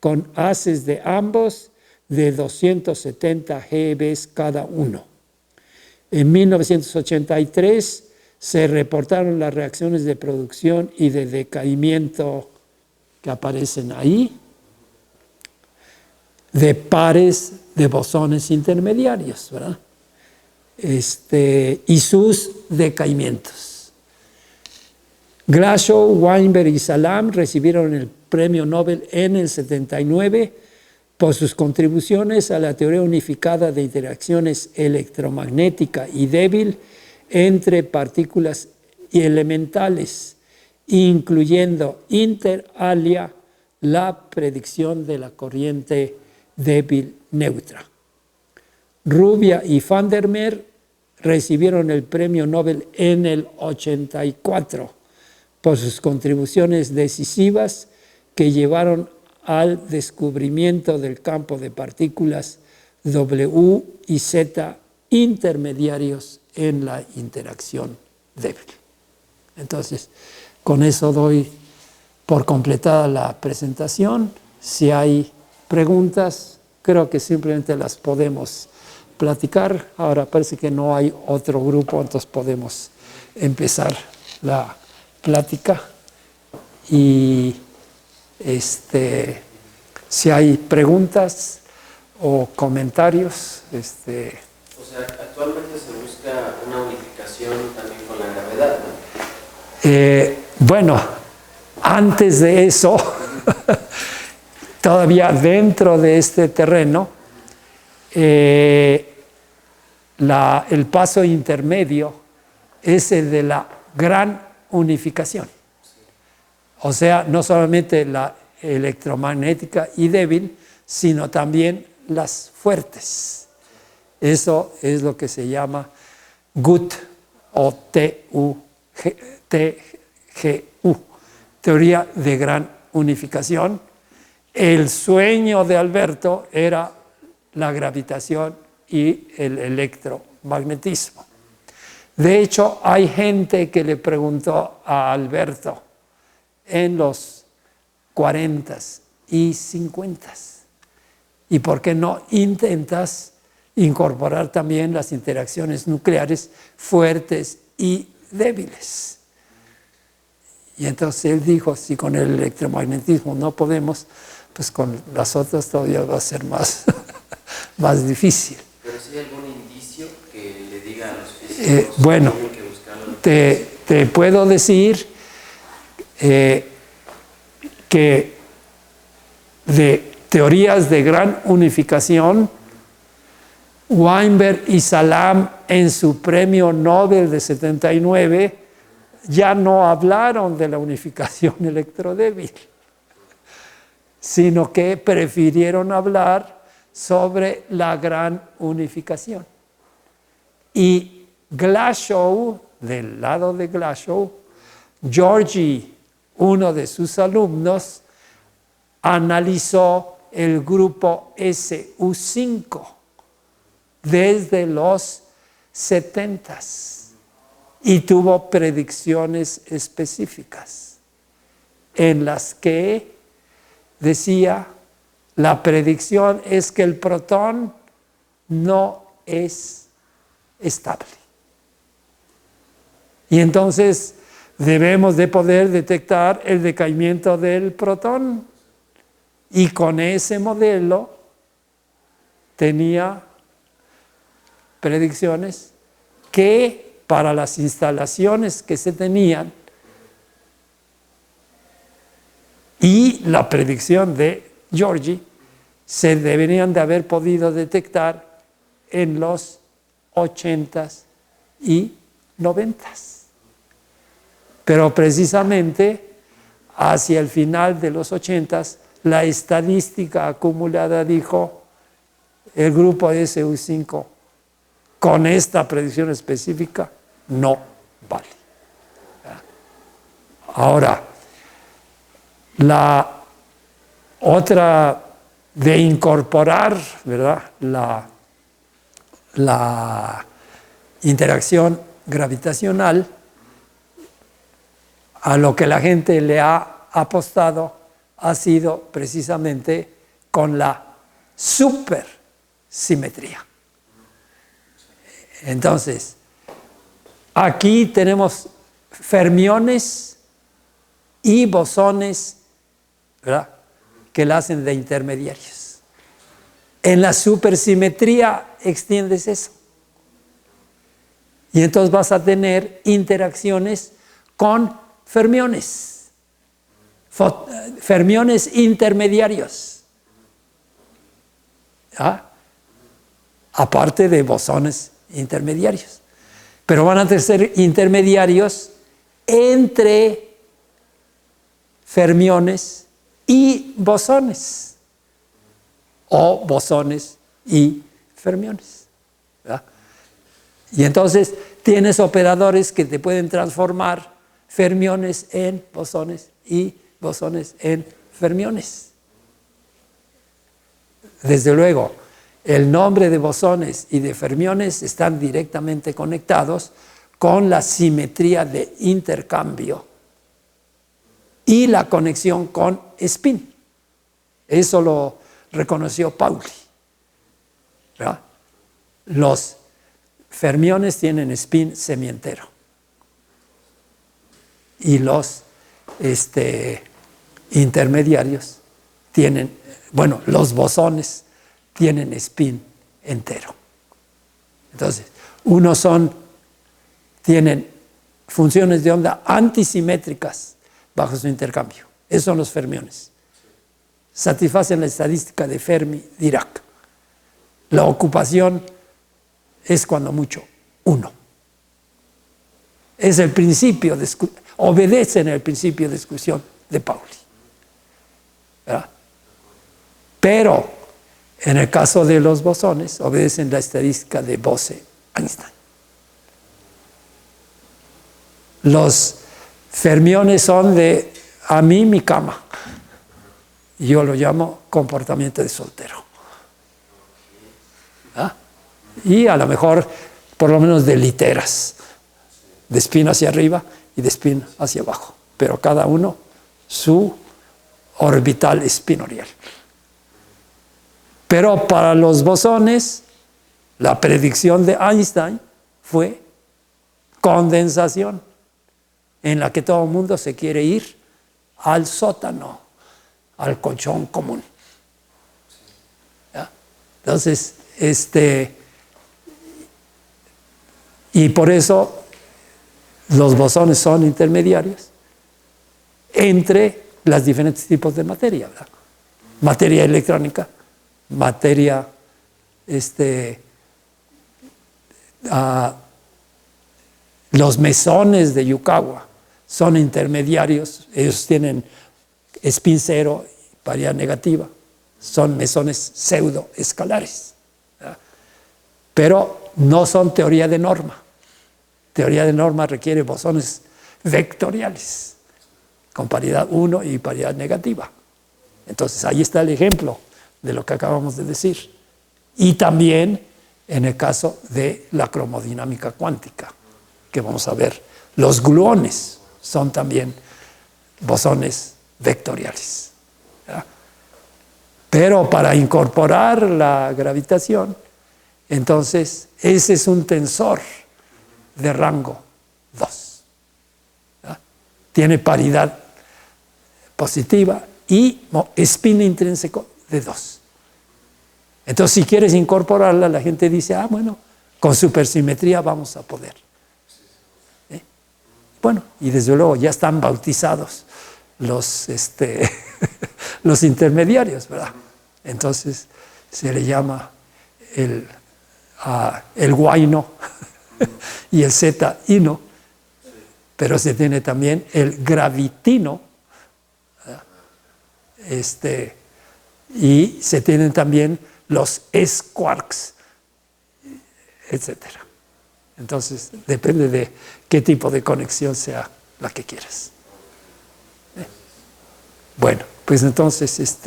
con haces de ambos de 270 GeV cada uno. En 1983 se reportaron las reacciones de producción y de decaimiento que aparecen ahí, de pares de bosones intermediarios, ¿verdad? Y sus decaimientos. Glashow, Weinberg y Salam recibieron el premio Nobel en el 79 por sus contribuciones a la teoría unificada de interacciones electromagnética y débil entre partículas y elementales, incluyendo inter alia la predicción de la corriente débil neutra. Rubia y Van der Meer recibieron el premio Nobel en el 84 por sus contribuciones decisivas que llevaron al descubrimiento del campo de partículas W y Z intermediarios en la interacción débil. Entonces, con eso doy por completada la presentación. Si hay preguntas, creo que simplemente las podemos platicar. Ahora parece que no hay otro grupo, entonces podemos empezar la plática. Y si hay preguntas o comentarios. O sea, actualmente se busca una unificación también con la gravedad, ¿no? Bueno, antes de eso, todavía dentro de este terreno, el paso intermedio es el de la gran unificación. O sea, no solamente la electromagnética y débil, sino también las fuertes. Eso es lo que se llama GUT o TGU, teoría de gran unificación. El sueño de Alberto era la gravitación y el electromagnetismo. De hecho, hay gente que le preguntó a Alberto en los 40s y 50s, ¿y por qué no intentas incorporar también las interacciones nucleares fuertes y débiles? Y entonces él dijo, si con el electromagnetismo no podemos, pues con las otras todavía va a ser más, más difícil. ¿Pero si hay algún indicio que le diga a los físicos bueno, que tienen que buscarlo? Te puedo decir que de teorías de gran unificación, Weinberg y Salam en su premio Nobel de 79 ya no hablaron de la unificación electrodébil, sino que prefirieron hablar sobre la gran unificación. Y Glashow, del lado de Glashow, Georgi, uno de sus alumnos, analizó el grupo SU5 desde los 70s y tuvo predicciones específicas en las que decía, la predicción es que el protón no es estable. Y entonces debemos de poder detectar el decaimiento del protón. Y con ese modelo tenía predicciones que para las instalaciones que se tenían y la predicción de Georgi se deberían de haber podido detectar en los 80s y 90s. Pero precisamente hacia el final de los 80s, la estadística acumulada dijo, el grupo SU5 con esta predicción específica no vale. Ahora, la otra de incorporar, ¿verdad?, la interacción gravitacional, a lo que la gente le ha apostado ha sido precisamente con la supersimetría. Entonces, aquí tenemos fermiones y bosones, ¿verdad?, que la hacen de intermediarios. En la supersimetría extiendes eso. Y entonces vas a tener interacciones con fermiones, fermiones intermediarios, ¿ah?, aparte de bosones intermediarios. Pero van a ser intermediarios entre fermiones y bosones, o bosones y fermiones, ¿verdad? Y entonces tienes operadores que te pueden transformar fermiones en bosones y bosones en fermiones. Desde luego, el nombre de bosones y de fermiones están directamente conectados con la simetría de intercambio y la conexión con spin. Eso lo reconoció Pauli, ¿verdad? Los fermiones tienen spin semientero y los intermediarios tienen, bueno, los bosones tienen spin entero. Entonces, tienen funciones de onda antisimétricas bajo su intercambio. Esos son los fermiones. Satisfacen la estadística de Fermi-Dirac. La ocupación es cuando mucho 1. Es el principio, obedecen el principio de exclusión de Pauli, ¿verdad? Pero en el caso de los bosones, obedecen la estadística de Bose-Einstein. Los fermiones son de a mí mi cama. Yo lo llamo comportamiento de soltero. ¿Ah? Y a lo mejor, por lo menos de literas, de spin hacia arriba y de spin hacia abajo, pero cada uno su orbital espinorial. Pero para los bosones, la predicción de Einstein fue condensación, en la que todo el mundo se quiere ir al sótano, al colchón común. ¿Ya? Entonces, y por eso los bosones son intermediarios entre los diferentes tipos de materia, ¿verdad? Materia electrónica, materia los mesones de Yukawa son intermediarios, ellos tienen spin cero, paridad negativa, son mesones pseudoescalares, ¿verdad? Pero no son teoría de norma. Teoría de norma requiere bosones vectoriales, con paridad 1 y paridad negativa. Entonces ahí está el ejemplo de lo que acabamos de decir. Y también en el caso de la cromodinámica cuántica, que vamos a ver, los gluones son también bosones vectoriales, ¿verdad? Pero para incorporar la gravitación, entonces ese es un tensor de rango 2, ¿verdad? Tiene paridad positiva y spin intrínseco de 2. Entonces, si quieres incorporarla, la gente dice, bueno, con supersimetría vamos a poder. Bueno, y desde luego ya están bautizados los intermediarios, ¿verdad? Entonces, se le llama el guaino y el zeta-ino, pero se tiene también el gravitino, ¿verdad? Y se tienen también los S-quarks, etcétera. Entonces, depende de qué tipo de conexión sea la que quieras. Bueno, pues entonces,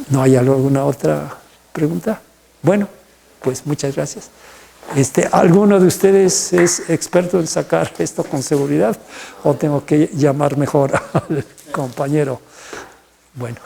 ¿no hay alguna otra pregunta? Bueno, pues muchas gracias. ¿Alguno de ustedes es experto en sacar esto con seguridad o tengo que llamar mejor al compañero? Bueno.